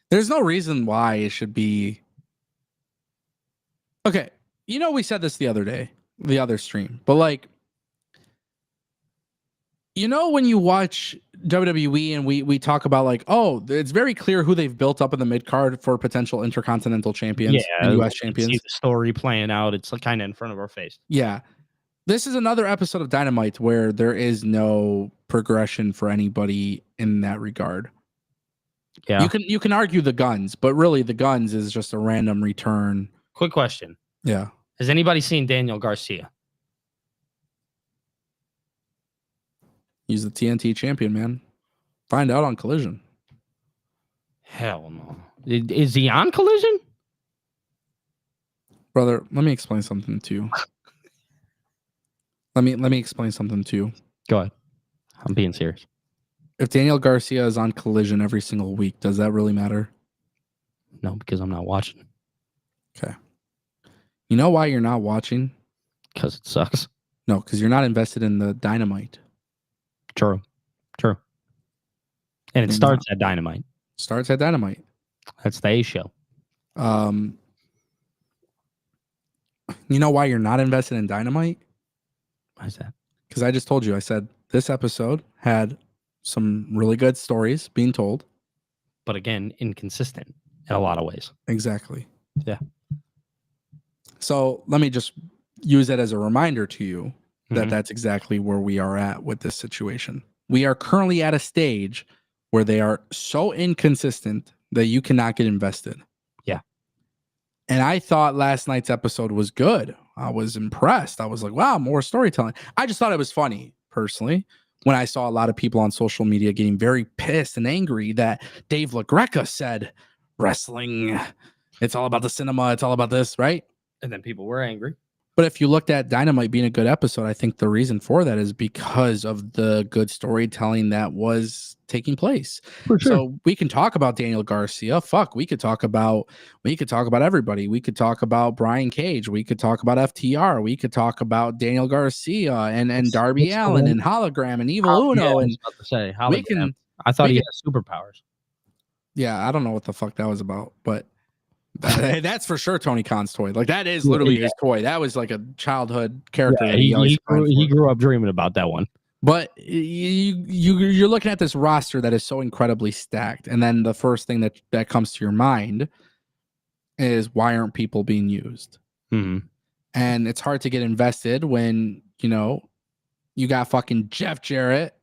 There's no reason why it should be. Okay, we said this the other day, the other stream, but like, when you watch WWE and we talk about like, oh, it's very clear who they've built up in the mid card for potential intercontinental champions and US champions. See the story playing out. It's kind of in front of our face. Yeah. This is another episode of Dynamite where there is no progression for anybody in that regard. Yeah. You can argue the Guns, but really the Guns is just a random return. Quick question. Yeah. Has anybody seen Daniel Garcia? He's the TNT champion, man. Find out on Collision. Hell no. Is he on Collision? Brother, let me explain something to you. Let me explain something to you. Go ahead. I'm being serious. If Daniel Garcia is on Collision every single week, does that really matter? No, because I'm not watching. Okay. You know why you're not watching? Because it sucks. No, because you're not invested in the Dynamite. True. And it starts at Dynamite. Starts at Dynamite. That's the A show. You know why you're not invested in Dynamite? Why is that? Because I just told you. I said this episode had some really good stories being told. But again, inconsistent in a lot of ways. Exactly. Yeah. So let me just use that as a reminder to you that that's exactly where we are at with this situation. We are currently at a stage where they are so inconsistent that you cannot get invested. Yeah. And I thought last night's episode was good. I was impressed. I was like, wow, more storytelling. I just thought it was funny, personally, when I saw a lot of people on social media getting very pissed and angry that Dave LaGreca said, wrestling, it's all about the cinema, it's all about this, right? And then people were angry. But if you looked at Dynamite being a good episode, I think the reason for that is because of the good storytelling that was taking place. For sure. So we can talk about Daniel Garcia. Fuck, we could talk about everybody. We could talk about Brian Cage. We could talk about FTR. We could talk about Daniel Garcia and Darby Allin and Hologram and Evil Uno. Yeah, I was and about to say, Hologram. I thought he had superpowers. Yeah, I don't know what the fuck that was about, but that's for sure Tony Khan's toy. Like that is literally his toy. That was like a childhood character. Yeah, that he grew up dreaming about that one. But you're looking at this roster that is so incredibly stacked, and then the first thing that comes to your mind is why aren't people being used? Mm-hmm. And it's hard to get invested when you got fucking Jeff Jarrett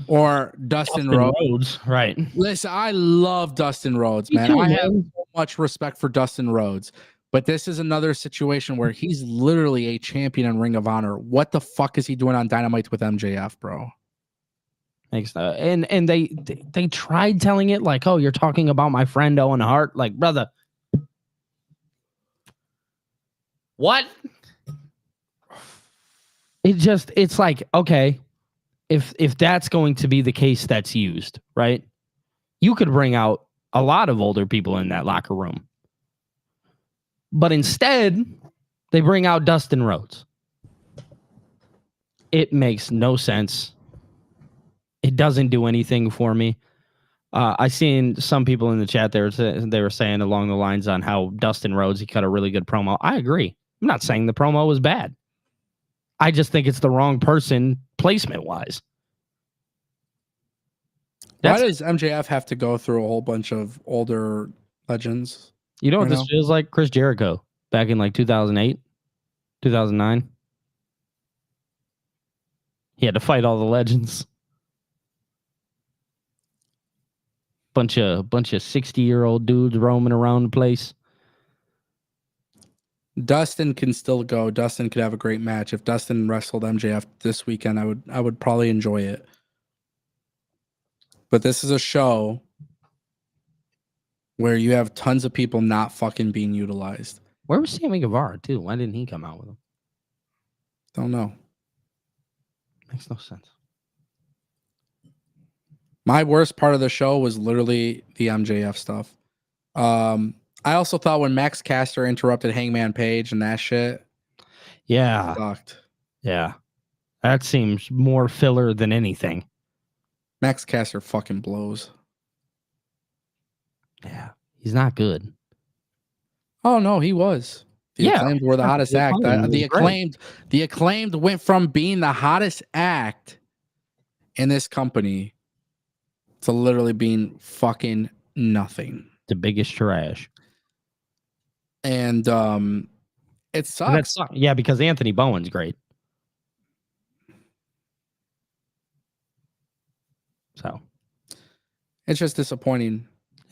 or Dustin Rhodes. Right. Listen, I love Dustin Rhodes, man. I have so much respect for Dustin Rhodes, but this is another situation where he's literally a champion in Ring of Honor. What the fuck is he doing on Dynamite with MJF, bro? And they tried telling it like, oh, you're talking about my friend Owen Hart. Like, brother, what? It's like, okay, if that's going to be the case that's used, right? You could bring out a lot of older people in that locker room. But instead, they bring out Dustin Rhodes. It makes no sense. It doesn't do anything for me. I seen some people in the chat they were saying along the lines on how Dustin Rhodes, he cut a really good promo. I agree. I'm not saying the promo was bad. I just think it's the wrong person placement-wise. Why does MJF have to go through a whole bunch of older legends? You know what this feels like? Chris Jericho back in like 2008, 2009. He had to fight all the legends. Bunch of 60-year-old dudes roaming around the place. Dustin can still go. Dustin could have a great match. If Dustin wrestled MJF this weekend, I would probably enjoy it. But this is a show where you have tons of people not fucking being utilized. Where was Sammy Guevara too? Why didn't he come out with him? Don't know. Makes no sense. My worst part of the show was literally the MJF stuff. I also thought when Max Caster interrupted Hangman Page and that shit, Yeah. sucked. Yeah. That seems more filler than anything. Max Caster fucking blows. Yeah. He's not good. Oh no, he was. The Acclaimed were the hottest act. The Acclaimed went from being the hottest act in this company to literally being fucking nothing. The biggest trash. And it sucks. Yeah, because Anthony Bowen's great. So it's just disappointing.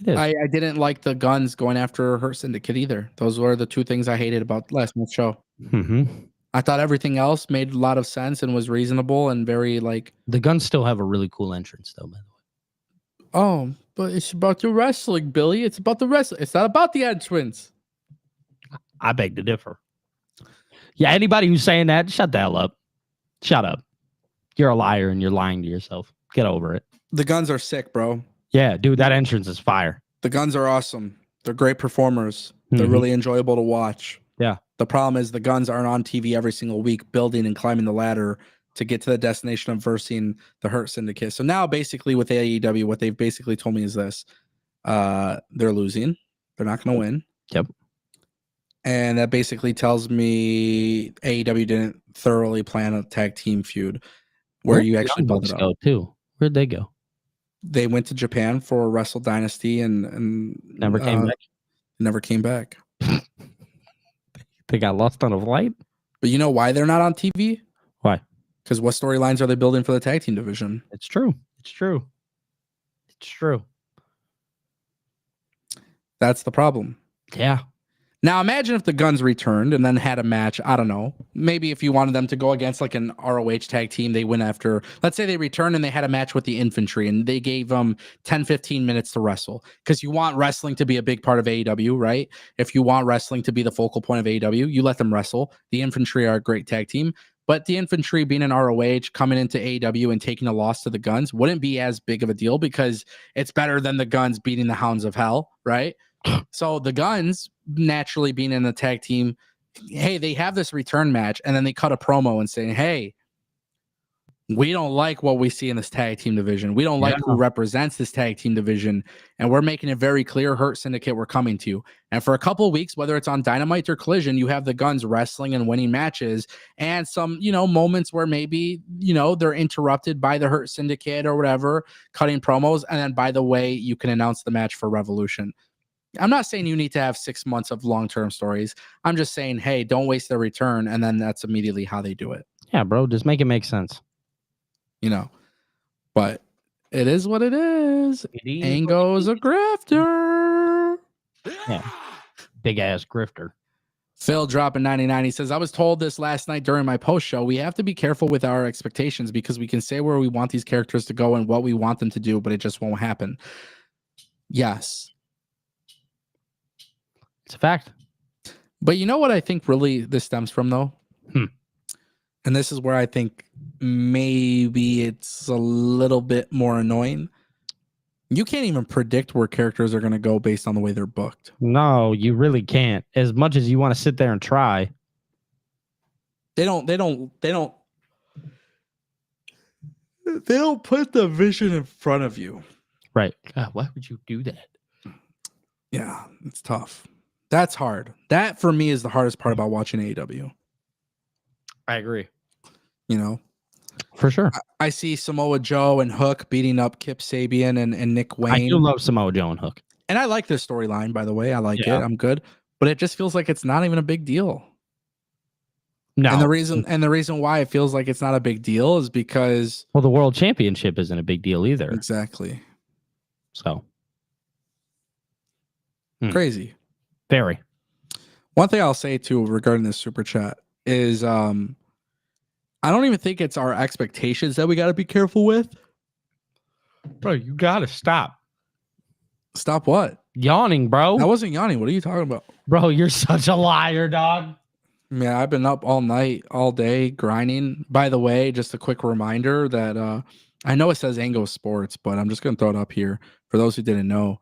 it is. I didn't like the Guns going after Hurt Syndicate either. Those were the two things I hated about last month's show. Mm-hmm. I thought everything else made a lot of sense and was reasonable and very like. The Guns still have a really cool entrance, though, by the way. Oh, but it's about the wrestling, Billy. It's about the wrestling. It's not about the entrance. I beg to differ. Yeah, anybody who's saying that, shut the hell up. Shut up. You're a liar and you're lying to yourself. Get over it. The Guns are sick, bro. Yeah, dude, that entrance is fire. The Guns are awesome. They're great performers. They're really enjoyable to watch. Yeah. The problem is the Guns aren't on TV every single week building and climbing the ladder to get to the destination of versing the Hurt Syndicate. So now basically with AEW, what they've basically told me is this. They're losing. They're not going to win. Yep. And that basically tells me AEW didn't thoroughly plan a tag team feud where you actually build it up. Go too. Where'd they go? They went to Japan for Wrestle Dynasty and Never came back. Never came back. They got lost on a flight. But you know why they're not on TV? Why? Because what storylines are they building for the tag team division? It's true. It's true. It's true. That's the problem. Yeah. Now imagine if the Guns returned and then had a match. I don't know. Maybe if you wanted them to go against like an ROH tag team, they went after, let's say they returned and they had a match with the Infantry and they gave them 10, 15 minutes to wrestle. Because you want wrestling to be a big part of AEW, right? If you want wrestling to be the focal point of AEW, you let them wrestle. The Infantry are a great tag team. But the Infantry being an ROH coming into AEW and taking a loss to the Guns wouldn't be as big of a deal because it's better than the Guns beating the Hounds of Hell, right? So the Guns naturally being in the tag team, hey, they have this return match and then they cut a promo and saying, hey, we don't like what we see in this tag team division. We don't like who represents this tag team division. And we're making it very clear, Hurt Syndicate, we're coming to you. And for a couple of weeks, whether it's on Dynamite or Collision, you have the Guns wrestling and winning matches and some, moments where maybe, they're interrupted by the Hurt Syndicate or whatever, cutting promos. And then, by the way, you can announce the match for Revolution. I'm not saying you need to have 6 months of long-term stories. I'm just saying, hey, don't waste their return. And then that's immediately how they do it. Yeah, bro. Just make it make sense. But it is what it is. Ango's a grifter. Yeah. Big ass grifter. Phil dropping 99. He says, I was told this last night during my post show. We have to be careful with our expectations because we can say where we want these characters to go and what we want them to do, but it just won't happen. Yes. It's a fact. But you know what I think really this stems from, though? And this is where I think maybe it's a little bit more annoying. You can't even predict where characters are going to go based on the way they're booked. No, you really can't. As much as you want to sit there and try. They don't put the vision in front of you. Right. God, why would you do that? Yeah, it's tough. That's hard. That for me is the hardest part about watching AEW. I agree. For sure. I see Samoa Joe and Hook beating up Kip Sabian and Nick Wayne. I do love Samoa Joe and Hook. And I like this storyline, by the way. I like it. I'm good. But it just feels like it's not even a big deal. No. And the reason why it feels like it's not a big deal is because the World Championship isn't a big deal either. Exactly. So crazy. Very. One thing I'll say too regarding this super chat is I don't even think it's our expectations that we got to be careful with. Bro, you gotta stop Stop what? yawning, bro. I wasn't yawning. What are you talking about? Bro, you're such a liar, dog. Yeah, I've been up all night, all day, grinding. By the way, just a quick reminder that I know it says Ango Sports, but I'm just going to throw it up here for those who didn't know.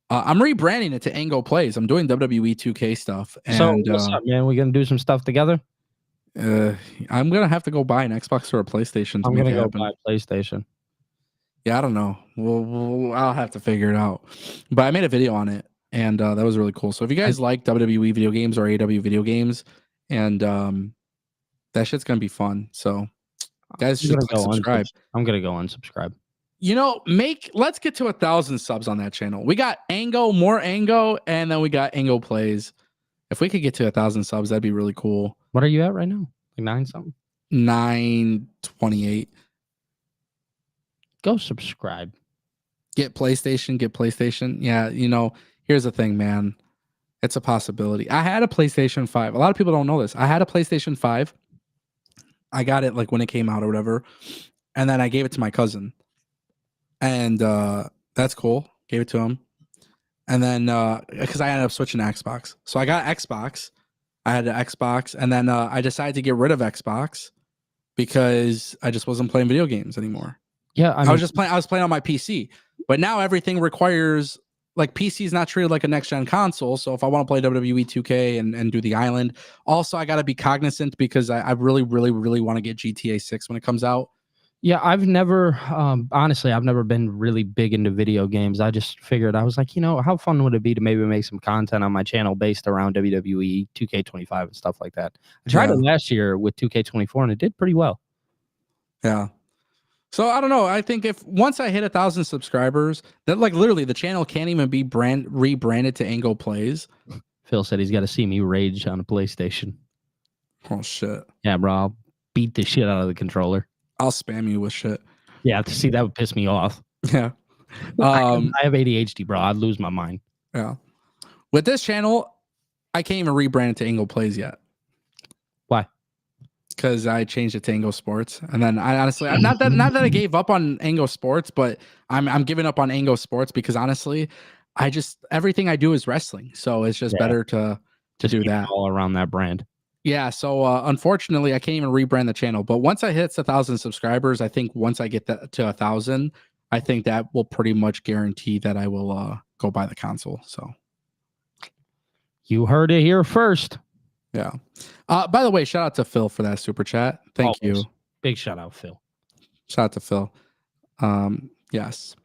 I'm rebranding it to Ango Plays. I'm doing WWE 2K stuff. And So what's up, man? We gonna do some stuff together? I'm going to have to go buy an Xbox or a PlayStation to I'm make gonna it go happen. buy a PlayStation. Yeah, I don't know. I'll have to figure it out. But I made a video on it, and that was really cool. So if you guys like WWE video games or AEW video games, and that shit's gonna be fun. So guys should subscribe. I'm gonna go unsubscribe. You know, let's get to 1,000 subs on that channel. We got Ango, more Ango, and then we got Ango Plays. If we could get to 1,000 subs, that'd be really cool. What are you at right now? Like 9 something? 928. Go subscribe. Get PlayStation. Yeah, you know, here's the thing, man. It's a possibility. I had a PlayStation 5. A lot of people don't know this. I had a PlayStation 5. I got it like when it came out or whatever. And then I gave it to my cousin. And that's cool. Gave it to him. And then because I ended up switching to Xbox. So I got Xbox. I had an Xbox. And then I decided to get rid of Xbox because I just wasn't playing video games anymore. Yeah, I was playing on my PC. But now everything requires, like, PC is not treated like a next gen console. So if I want to play WWE 2K and do the island, also I got to be cognizant because I really, really, really want to get GTA 6 when it comes out. Yeah, I've never, honestly, I've never been really big into video games. I just figured, I was like, you know, how fun would it be to maybe make some content on my channel based around WWE 2K25 and stuff like that. I tried it last year with 2K24 and it did pretty well. Yeah. So I don't know. I think if once I hit 1,000 subscribers, that like literally the channel can't even be rebranded to Ango Plays. Phil said he's got to see me rage on a PlayStation. Oh shit. Yeah, bro. I'll beat the shit out of the controller. I'll spam you with shit. Yeah, to see that would piss me off. Yeah. I have ADHD, bro. I'd lose my mind. Yeah. With this channel, I can't even rebrand it to Ango Plays yet. Why? Because I changed it to Ango Sports, and then I honestly, not that I gave up on Ango Sports, but I'm giving up on Ango Sports because honestly, everything I do is wrestling, so it's just better to do that all around that brand. Yeah. So unfortunately, I can't even rebrand the channel. But once I hit 1,000 subscribers, I think once I get that to 1,000, I think that will pretty much guarantee that I will go buy the console. So you heard it here first. Yeah. By the way, shout out to Phil for that super chat. Thank you. Big shout out, Phil. Shout out to Phil. Yes.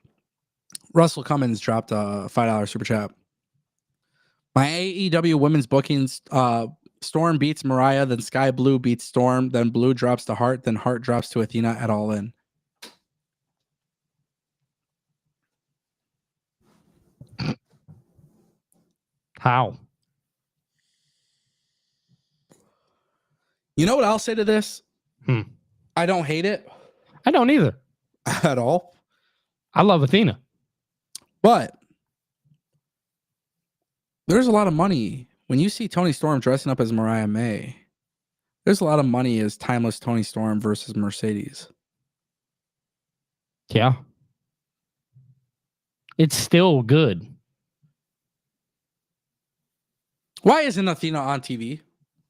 Russell Cummins dropped a $5 super chat. My AEW women's bookings, Storm beats Mariah, then Sky Blue beats Storm, then Blue drops to Hart, then Hart drops to Athena at All In. How? You know what I'll say to this? I don't hate it. I don't either. At all. I love Athena. But there's a lot of money. When you see Toni Storm dressing up as Mariah May, there's a lot of money as timeless Toni Storm versus Mercedes. Yeah. It's still good. Why isn't Athena on TV?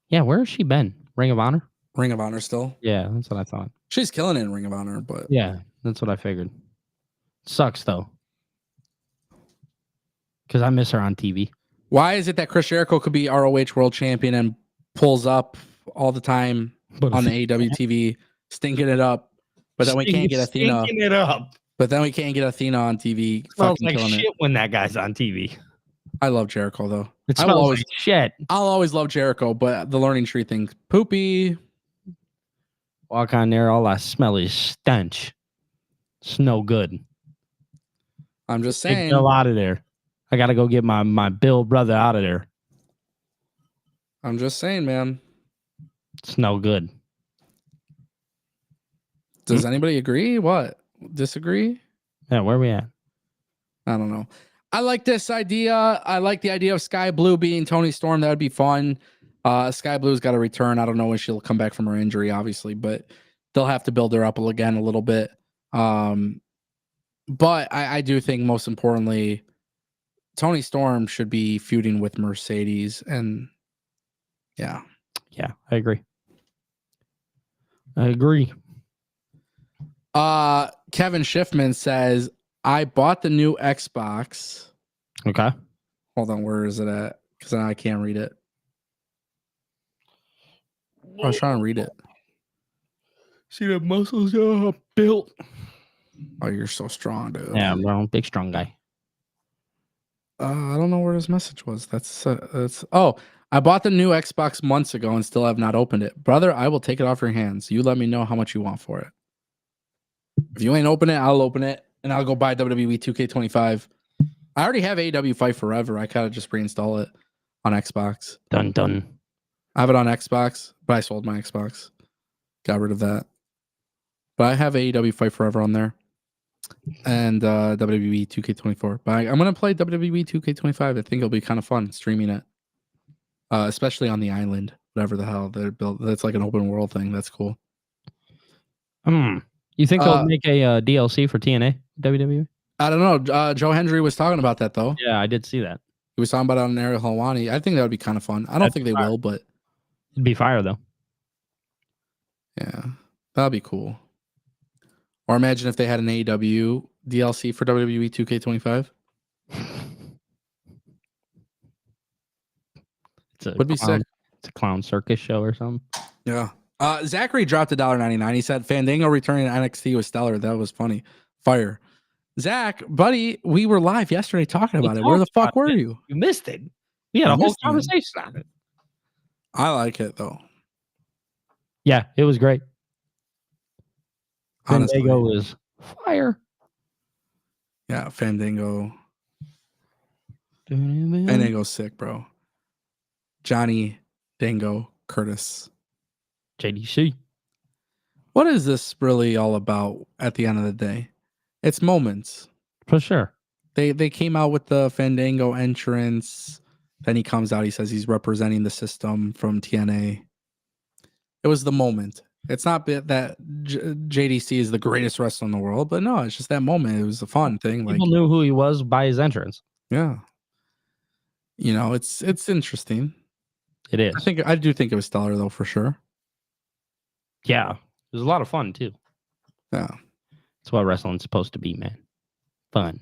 Yeah, where has she been? Ring of Honor? Ring of Honor still? Yeah, that's what I thought. She's killing it in Ring of Honor, but... Yeah, that's what I figured. Sucks, though. Because I miss her on TV. Why is it that Chris Jericho could be ROH World Champion and pulls up all the time on the AEW TV, stinking it up, but then we can't get Athena. Stinking it up. But then we can't get Athena on TV. Smells like shit when that guy's on TV. I love Jericho, though. It smells like shit. I'll always love Jericho, but the learning tree thing, poopy. Walk on there, all I smell is stench. It's no good. I'm just saying. Get Bill out of there. I got to go get my Bill brother out of there. I'm just saying, man. It's no good. Does anybody agree? What? Disagree? Yeah, where we at? I don't know. I like this idea. I like the idea of Sky Blue being Tony Storm. That would be fun. Sky Blue's got to return. I don't know when she'll come back from her injury, obviously, but they'll have to build her up again a little bit. But I do think most importantly, Tony Storm should be feuding with Mercedes. And yeah. Yeah, I agree. Kevin Schiffman says, I bought the new Xbox. Okay. Hold on, where is it at? Because I can't read it. I was trying to read it. See the muscles built. Oh, you're so strong, dude. Yeah, bro, big strong guy. I don't know where this message was. That's oh, I bought the new Xbox months ago and still have not opened it. Brother, I will take it off your hands. You let me know how much you want for it. If you ain't open it, I'll open it and I'll go buy WWE 2K25. I already have AEW Fight Forever. I kind of just reinstall it on Xbox. Done. I have it on Xbox, but I sold my Xbox. Got rid of that. But I have AEW Fight Forever on there. And WWE 2K24. But I'm going to play WWE 2K25. I think it'll be kind of fun streaming it. Especially on the island. Whatever the hell they're built. That's like an open world thing. That's cool. You think they'll make a DLC for TNA WWE? I don't know. Joe Hendry was talking about that, though. Yeah, I did see that. He was talking about it on Ariel Helwani. I think that would be kind of fun. I don't think they will, but... It'd be fire, though. Yeah, that'd be cool. Or imagine if they had an AEW DLC for WWE 2K25. Would be sick. It's a clown circus show or something. Yeah. Zachary dropped $1.99. He said Fandango returning to NXT was stellar. That was funny. Fire. Zach, buddy, we were live yesterday talking about it. Where the fuck were you? You missed it. We had a whole conversation on it. I like it, though. Yeah, it was great. Honestly. Fandango was fire. Yeah, Fandango. Fandango's sick, bro. Johnny Dango Curtis. JDC. What is this really all about at the end of the day? It's moments. For sure. They came out with the Fandango entrance. Then he comes out. He says he's representing the system from TNA. It was the moment. It's not that JDC is the greatest wrestler in the world, but no, it's just that moment. It was a fun thing. People knew who he was by his entrance. Yeah. You know, it's interesting. It is. I do think it was stellar, though, for sure. Yeah. It was a lot of fun, too. Yeah. That's what wrestling's supposed to be, man. Fun.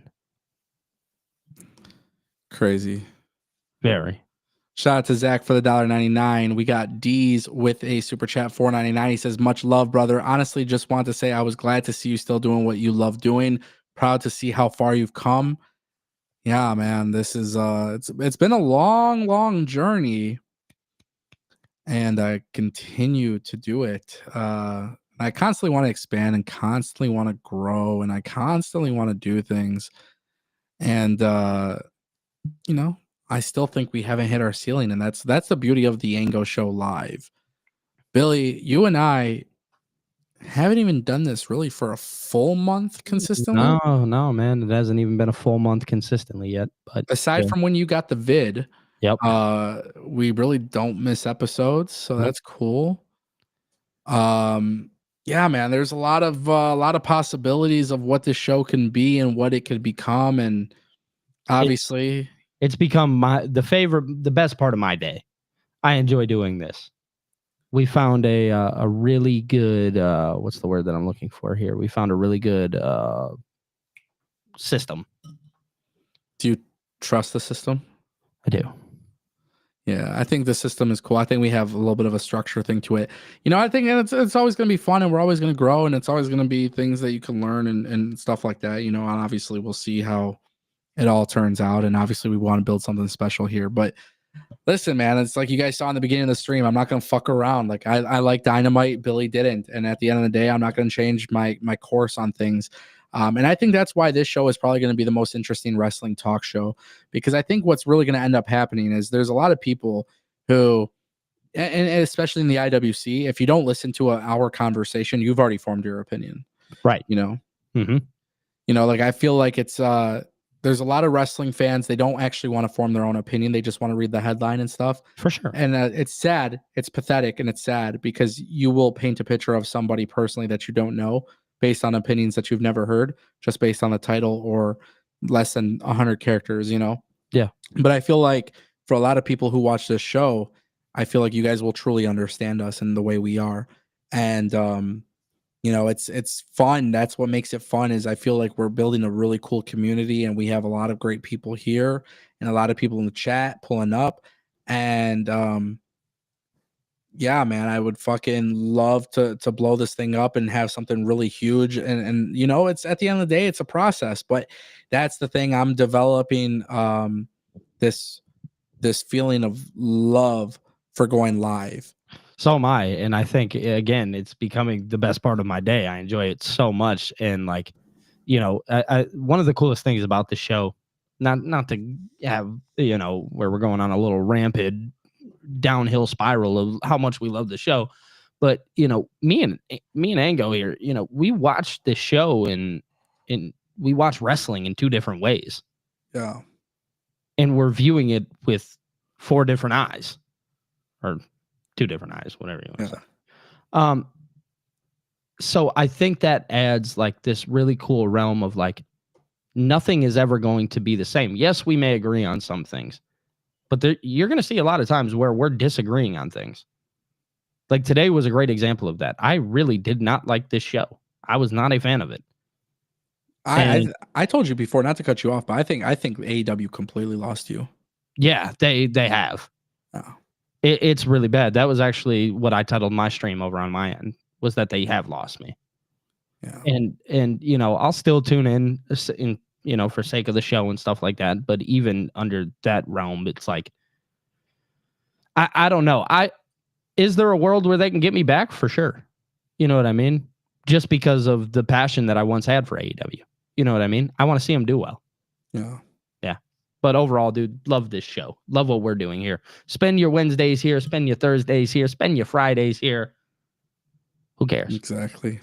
Crazy. Very. Shout out to Zach for the $1.99. We got D's with a super chat $4.99. He says, much love, brother. Honestly, just want to say I was glad to see you still doing what you love doing. Proud to see how far you've come. Yeah, man. This is it's been a long journey. And I continue to do it. I constantly want to expand and constantly want to grow and I constantly want to do things. And you know, I still think we haven't hit our ceiling, and that's the beauty of the Ango show live. Billy, you and I haven't even done this really for a full month consistently. No, man. It hasn't even been a full month consistently yet. But aside from when you got the vid, yep. We really don't miss episodes, so that's cool. Yeah, man, there's a lot of possibilities of what this show can be and what it could become, and obviously it's become the best part of my day. I enjoy doing this. We found a really good what's the word that I'm looking for here? We found a really good system. Do you trust the system? I do. Yeah, I think the system is cool. I think we have a little bit of a structure thing to it. You know, I think it's always going to be fun and we're always going to grow and it's always going to be things that you can learn and stuff like that, you know, and obviously we'll see how it all turns out. And obviously we want to build something special here. But listen, man, it's like you guys saw in the beginning of the stream. I'm not going to fuck around. Like I like Dynamite. Billy didn't. And at the end of the day, I'm not going to change my course on things. And I think that's why this show is probably going to be the most interesting wrestling talk show, because I think what's really going to end up happening is there's a lot of people who, and especially in the IWC, if you don't listen to our conversation, you've already formed your opinion. Right. You know, mm-hmm. You know, like I feel like it's, there's a lot of wrestling fans. They don't actually want to form their own opinion. They just want to read the headline and stuff. For sure. And it's sad. It's pathetic and it's sad because you will paint a picture of somebody personally that you don't know based on opinions that you've never heard, just based on the title or less than 100 characters, you know? Yeah. But I feel like for a lot of people who watch this show, I feel like you guys will truly understand us and the way we are. And, you know, it's fun. That's what makes it fun is I feel like we're building a really cool community and we have a lot of great people here and a lot of people in the chat pulling up. And yeah, man, I would fucking love to blow this thing up and have something really huge. And you know, it's at the end of the day, it's a process, but that's the thing. I'm developing this feeling of love for going live. So am I. And I think, again, it's becoming the best part of my day. I enjoy it so much. And like, you know, I one of the coolest things about the show, not to have, you know, where we're going on a little rampant downhill spiral of how much we love the show. But, you know, me and Ango here, you know, we watch the show and we watch wrestling in 2 different ways. Yeah. And we're viewing it with 4 different eyes. Or 2 different eyes, whatever you want to say. So I think that adds like this really cool realm of like nothing is ever going to be the same. Yes, we may agree on some things, but you're going to see a lot of times where we're disagreeing on things. Like today was a great example of that. I really did not like this show. I was not a fan of it. I told you before not to cut you off, but I think AEW completely lost you. Yeah, they have. Oh. It's really bad. That was actually what I titled my stream over on my end, was that they have lost me. Yeah. And you know, I'll still tune in, you know, for sake of the show and stuff like that. But even under that realm, it's like, I don't know. Is there a world where they can get me back? For sure. You know what I mean? Just because of the passion that I once had for AEW. You know what I mean? I want to see them do well. Yeah. But overall, dude, love this show. Love what we're doing here. Spend your Wednesdays here. Spend your Thursdays here. Spend your Fridays here. Who cares? Exactly.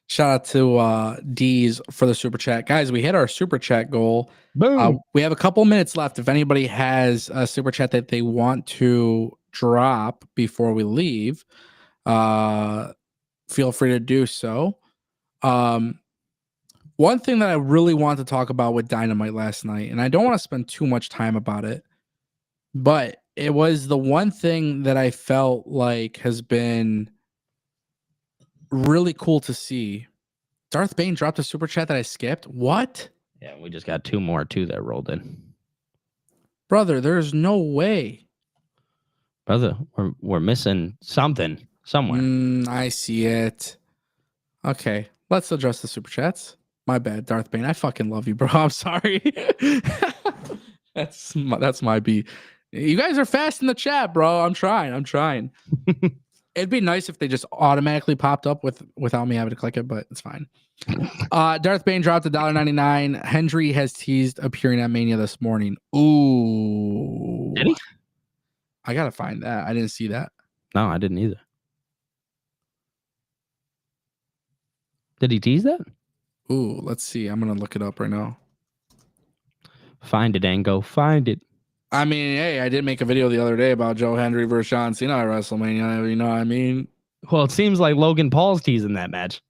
Shout out to D's for the super chat. Guys, we hit our super chat goal. Boom. We have a couple minutes left. If anybody has a super chat that they want to drop before we leave, feel free to do so. One thing that I really want to talk about with Dynamite last night, and I don't want to spend too much time about it, but it was the one thing that I felt like has been really cool to see. Darth Bane dropped a super chat that I skipped. What? Yeah, we just got 2 more too that rolled in. Brother, there's no way. Brother, we're missing something somewhere. I see it. Okay, let's address the super chats. My bad, Darth Bane. I fucking love you, bro. I'm sorry. That's my beat. You guys are fast in the chat, bro. I'm trying. It'd be nice if they just automatically popped up without me having to click it, but it's fine. Darth Bane dropped $1.99. Hendry has teased appearing at Mania this morning. Ooh. Did he? I gotta find that. I didn't see that. No, I didn't either. Did he tease that? Ooh, let's see. I'm gonna look it up right now. Find it, Ango. Find it. I mean, hey, I did make a video the other day about Joe Hendry versus John Cena at WrestleMania. You know what I mean? Well, it seems like Logan Paul's teasing that match.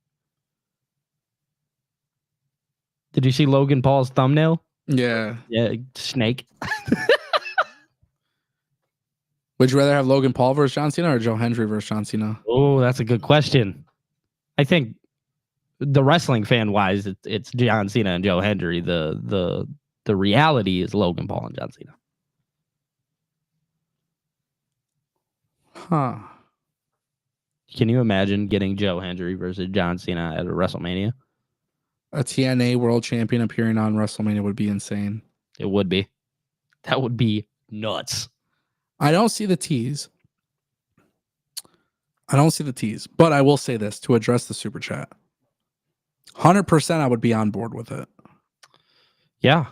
Did you see Logan Paul's thumbnail? Yeah. Yeah, snake. Would you rather have Logan Paul versus John Cena or Joe Hendry versus John Cena? Oh, that's a good question. I think the wrestling fan wise, it's John Cena and Joe Hendry. The reality is Logan Paul and John Cena. Huh. Can you imagine getting Joe Hendry versus John Cena at a WrestleMania? A TNA world champion appearing on WrestleMania would be insane. It would be. That would be nuts. I don't see the tease. But I will say this to address the super chat. 100% I would be on board with it. Yeah.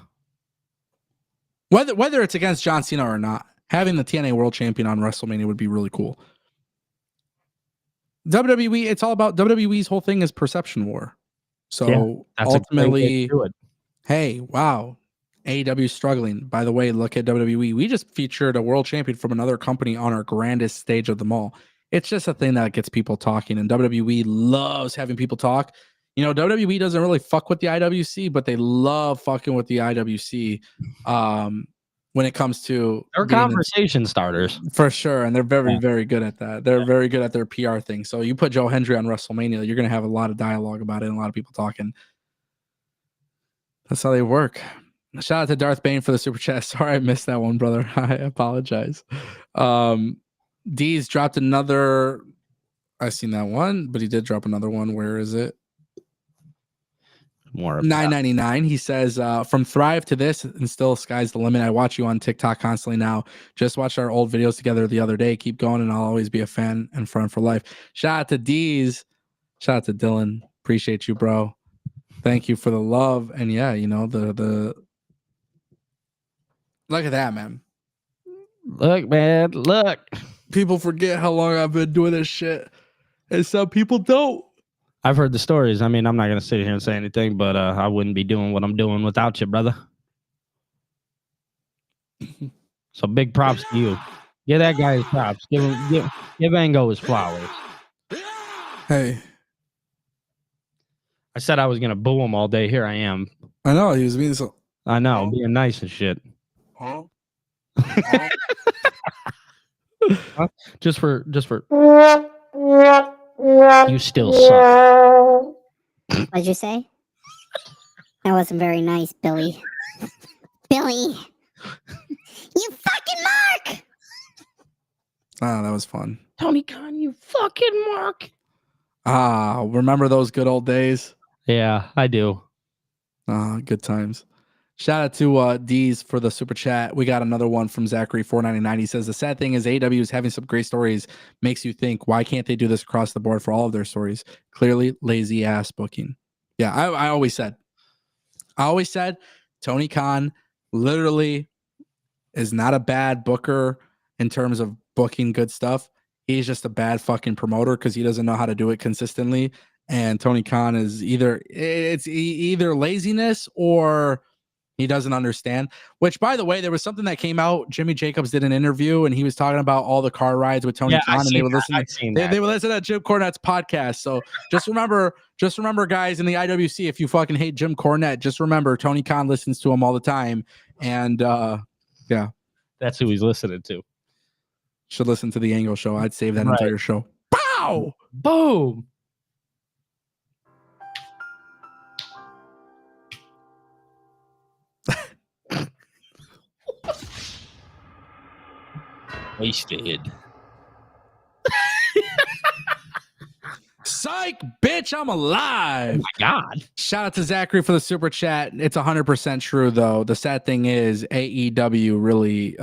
Whether it's against John Cena or not, having the TNA world champion on WrestleMania would be really cool. WWE, it's all about WWE's whole thing is perception war. So that's a great way ultimately, to do it. hey, wow, AEW struggling. By the way, look at WWE. We just featured a world champion from another company on our grandest stage of them all. It's just a thing that gets people talking, and WWE loves having people talk. You know, WWE doesn't really fuck with the IWC, but they love fucking with the IWC when it comes to They're conversation starters. for sure, and they're very, very good at that. They're very good at their PR thing. So you put Joe Hendry on WrestleMania, you're going to have a lot of dialogue about it and a lot of people talking. That's how they work. Shout out to Darth Bane for the super chat. Sorry I missed that one, brother. I apologize. D's dropped another. I've seen that one, but he did drop another one. Where is it? More $9.99. He says, from Thrive to this, and still sky's the limit. I watch you on TikTok constantly now. Just watched our old videos together the other day. Keep going, and I'll always be a fan and friend for life. Shout out to D's. Shout out to Dylan. Appreciate you, bro. Thank you for the love. And yeah, you know, the look at that, man. Look, man, look. People forget how long I've been doing this shit, and some people don't. I've heard the stories. I mean, I'm not going to sit here and say anything, but I wouldn't be doing what I'm doing without you, brother. So big props to you. Give that guy his props. Give Ango his flowers. Hey, I said I was going to boo him all day. Here I am. I know he was being so. I know, being nice and shit. Huh? Just for you still suck. What'd you say? That wasn't very nice, Billy. Billy! You fucking Mark! Ah, that was fun. Tony Khan, you fucking Mark. Ah, remember those good old days? Yeah, I do. Ah, good times. Shout out to D's for the super chat. We got another one from Zachary 499. He says the sad thing is AEW is having some great stories. Makes you think, why can't they do this across the board for all of their stories? Clearly, lazy ass booking. Yeah, I always said Tony Khan literally is not a bad booker in terms of booking good stuff. He's just a bad fucking promoter because he doesn't know how to do it consistently. And Tony Khan is either laziness or he doesn't understand, which, by the way, there was something that came out. Jimmy Jacobs did an interview and he was talking about all the car rides with Tony Khan, and they would listen. They would listen to Jim Cornette's podcast. So just remember, guys, in the IWC, if you fucking hate Jim Cornette, just remember Tony Khan listens to him all the time. And yeah, that's who he's listening to. Should listen to the Ango show. I'd save that entire show. Pow! Boom! Wasted. Psych, bitch, I'm alive. Oh my God. Shout out to Zachary for the super chat. It's 100% true, though. The sad thing is AEW really,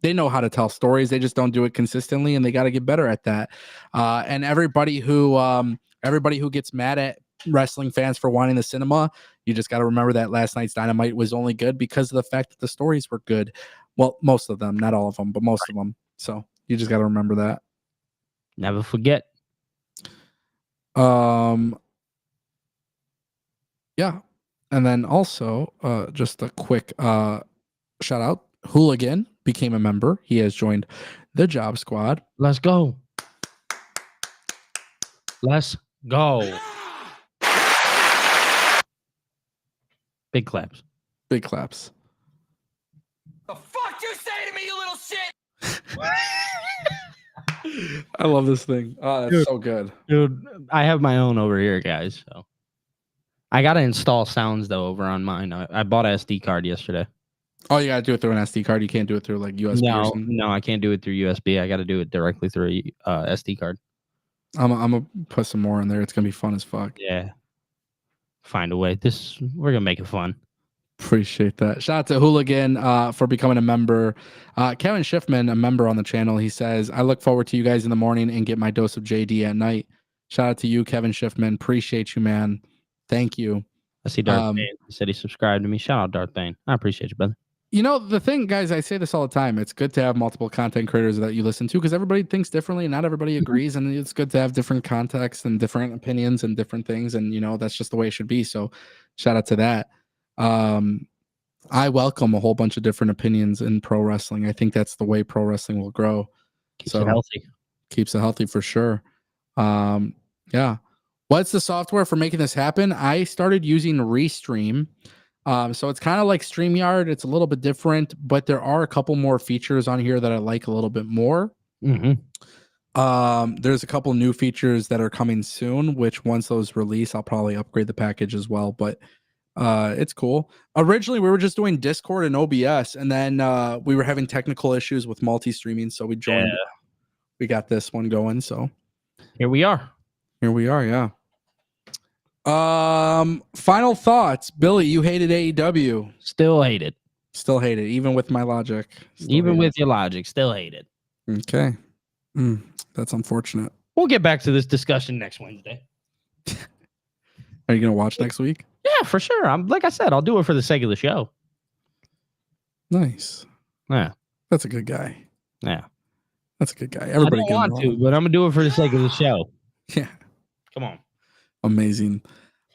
they know how to tell stories. They just don't do it consistently, and they got to get better at that. And everybody who gets mad at wrestling fans for wanting the cinema, you just got to remember that last night's Dynamite was only good because of the fact that the stories were good. Well, most of them, not all of them, but most of them. So you just got to remember that. Never forget. Yeah. And then also, just a quick shout out. Hooligan became a member. He has joined the Job Squad. Let's go. Let's go. Big claps. Big claps. The fuck you say to me, you little shit? I love this thing. Oh, that's so good. Dude, I have my own over here, guys. So I got to install sounds, though, over on mine. I bought an SD card yesterday. Oh, you got to do it through an SD card. You can't do it through like USB or something. No, I can't do it through USB. I got to do it directly through a SD card. I'm going to put some more in there. It's going to be fun as fuck. Yeah. Find a way. We're going to make it fun. Appreciate that. Shout out to Hooligan for becoming a member. Kevin Schiffman, a member on the channel, he says, I look forward to you guys in the morning and get my dose of JD at night. Shout out to you, Kevin Schiffman. Appreciate you, man. Thank you. I see Darth Bane. He said he subscribed to me. Shout out Darth Bane. I appreciate you, brother. You know, the thing, guys, I say this all the time. It's good to have multiple content creators that you listen to because everybody thinks differently and not everybody agrees. And it's good to have different contexts and different opinions and different things. And, you know, that's just the way it should be. So shout out to that. I welcome a whole bunch of different opinions in pro wrestling. I think that's the way pro wrestling will grow. Keeps it healthy. Keeps it healthy for sure. Yeah. What's the software for making this happen? I started using Restream. So it's kind of like StreamYard. It's a little bit different, but there are a couple more features on here that I like a little bit more. There's a couple new features that are coming soon, which once those release, I'll probably upgrade the package as well. But it's cool. Originally, we were just doing Discord and OBS, and then we were having technical issues with multi-streaming, so we joined. Yeah. We got this one going, so here we are. Yeah. Final thoughts. Billy, you hated AEW. Still hate it. Even with my logic. Even with your logic, still hate it. Okay. That's unfortunate. We'll get back to this discussion next Wednesday. Are you gonna watch next week? Yeah, for sure. Like I said, I'll do it for the sake of the show. Nice. Yeah. That's a good guy. Yeah. That's a good guy. Everybody I don't want to, but I'm gonna do it for the sake of the show. Yeah. Come on. Amazing.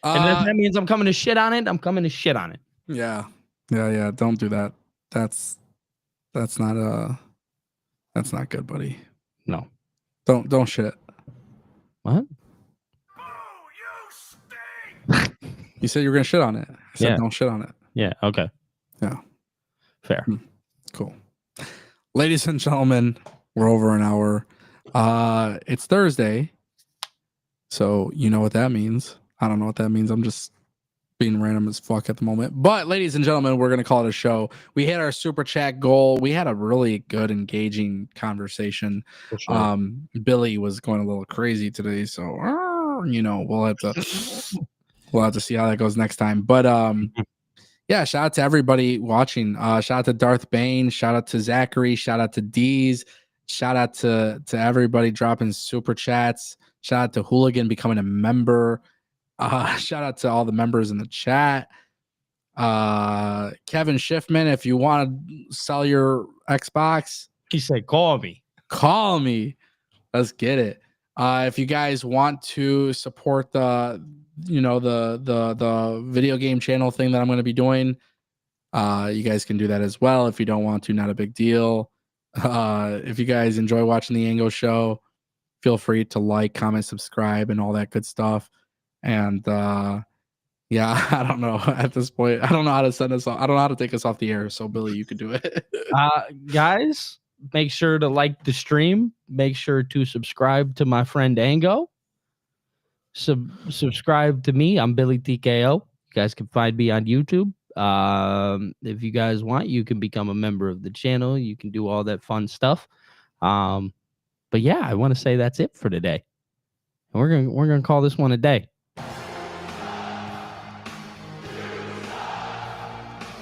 And if that means I'm coming to shit on it, I'm coming to shit on it. Yeah. Don't do that. That's not good, buddy. No. Don't shit. What? You said you were gonna shit on it. I said don't shit on it. Yeah. Okay. Yeah. Fair. Cool. Ladies and gentlemen, we're over an hour. It's Thursday. So you know what that means. I don't know what that means. I'm just being random as fuck at the moment. But ladies and gentlemen, we're going to call it a show. We hit our super chat goal. We had a really good, engaging conversation. Sure. Billy was going a little crazy today. So, we'll have to see how that goes next time. But yeah, shout out to everybody watching. Shout out to Darth Bane. Shout out to Zachary. Shout out to Deez. Shout out to everybody dropping super chats. Shout out to Hooligan becoming a member. Shout out to all the members in the chat. Kevin Schiffman, if you want to sell your Xbox, he said, call me. Let's get it. If you guys want to support the video game channel thing that I'm going to be doing, you guys can do that as well. If you don't want to, not a big deal. If you guys enjoy watching the Ango show, feel free to like, comment, subscribe, and all that good stuff. And yeah, I don't know at this point. I don't know how to send us off. I don't know how to take us off the air. So Billy, you could do it. Guys, make sure to like the stream. Make sure to subscribe to my friend Ango. Subscribe to me. I'm Billy TKO. You guys can find me on YouTube. If you guys want, you can become a member of the channel. You can do all that fun stuff. But yeah, I want to say that's it for today. We're gonna call this one a day.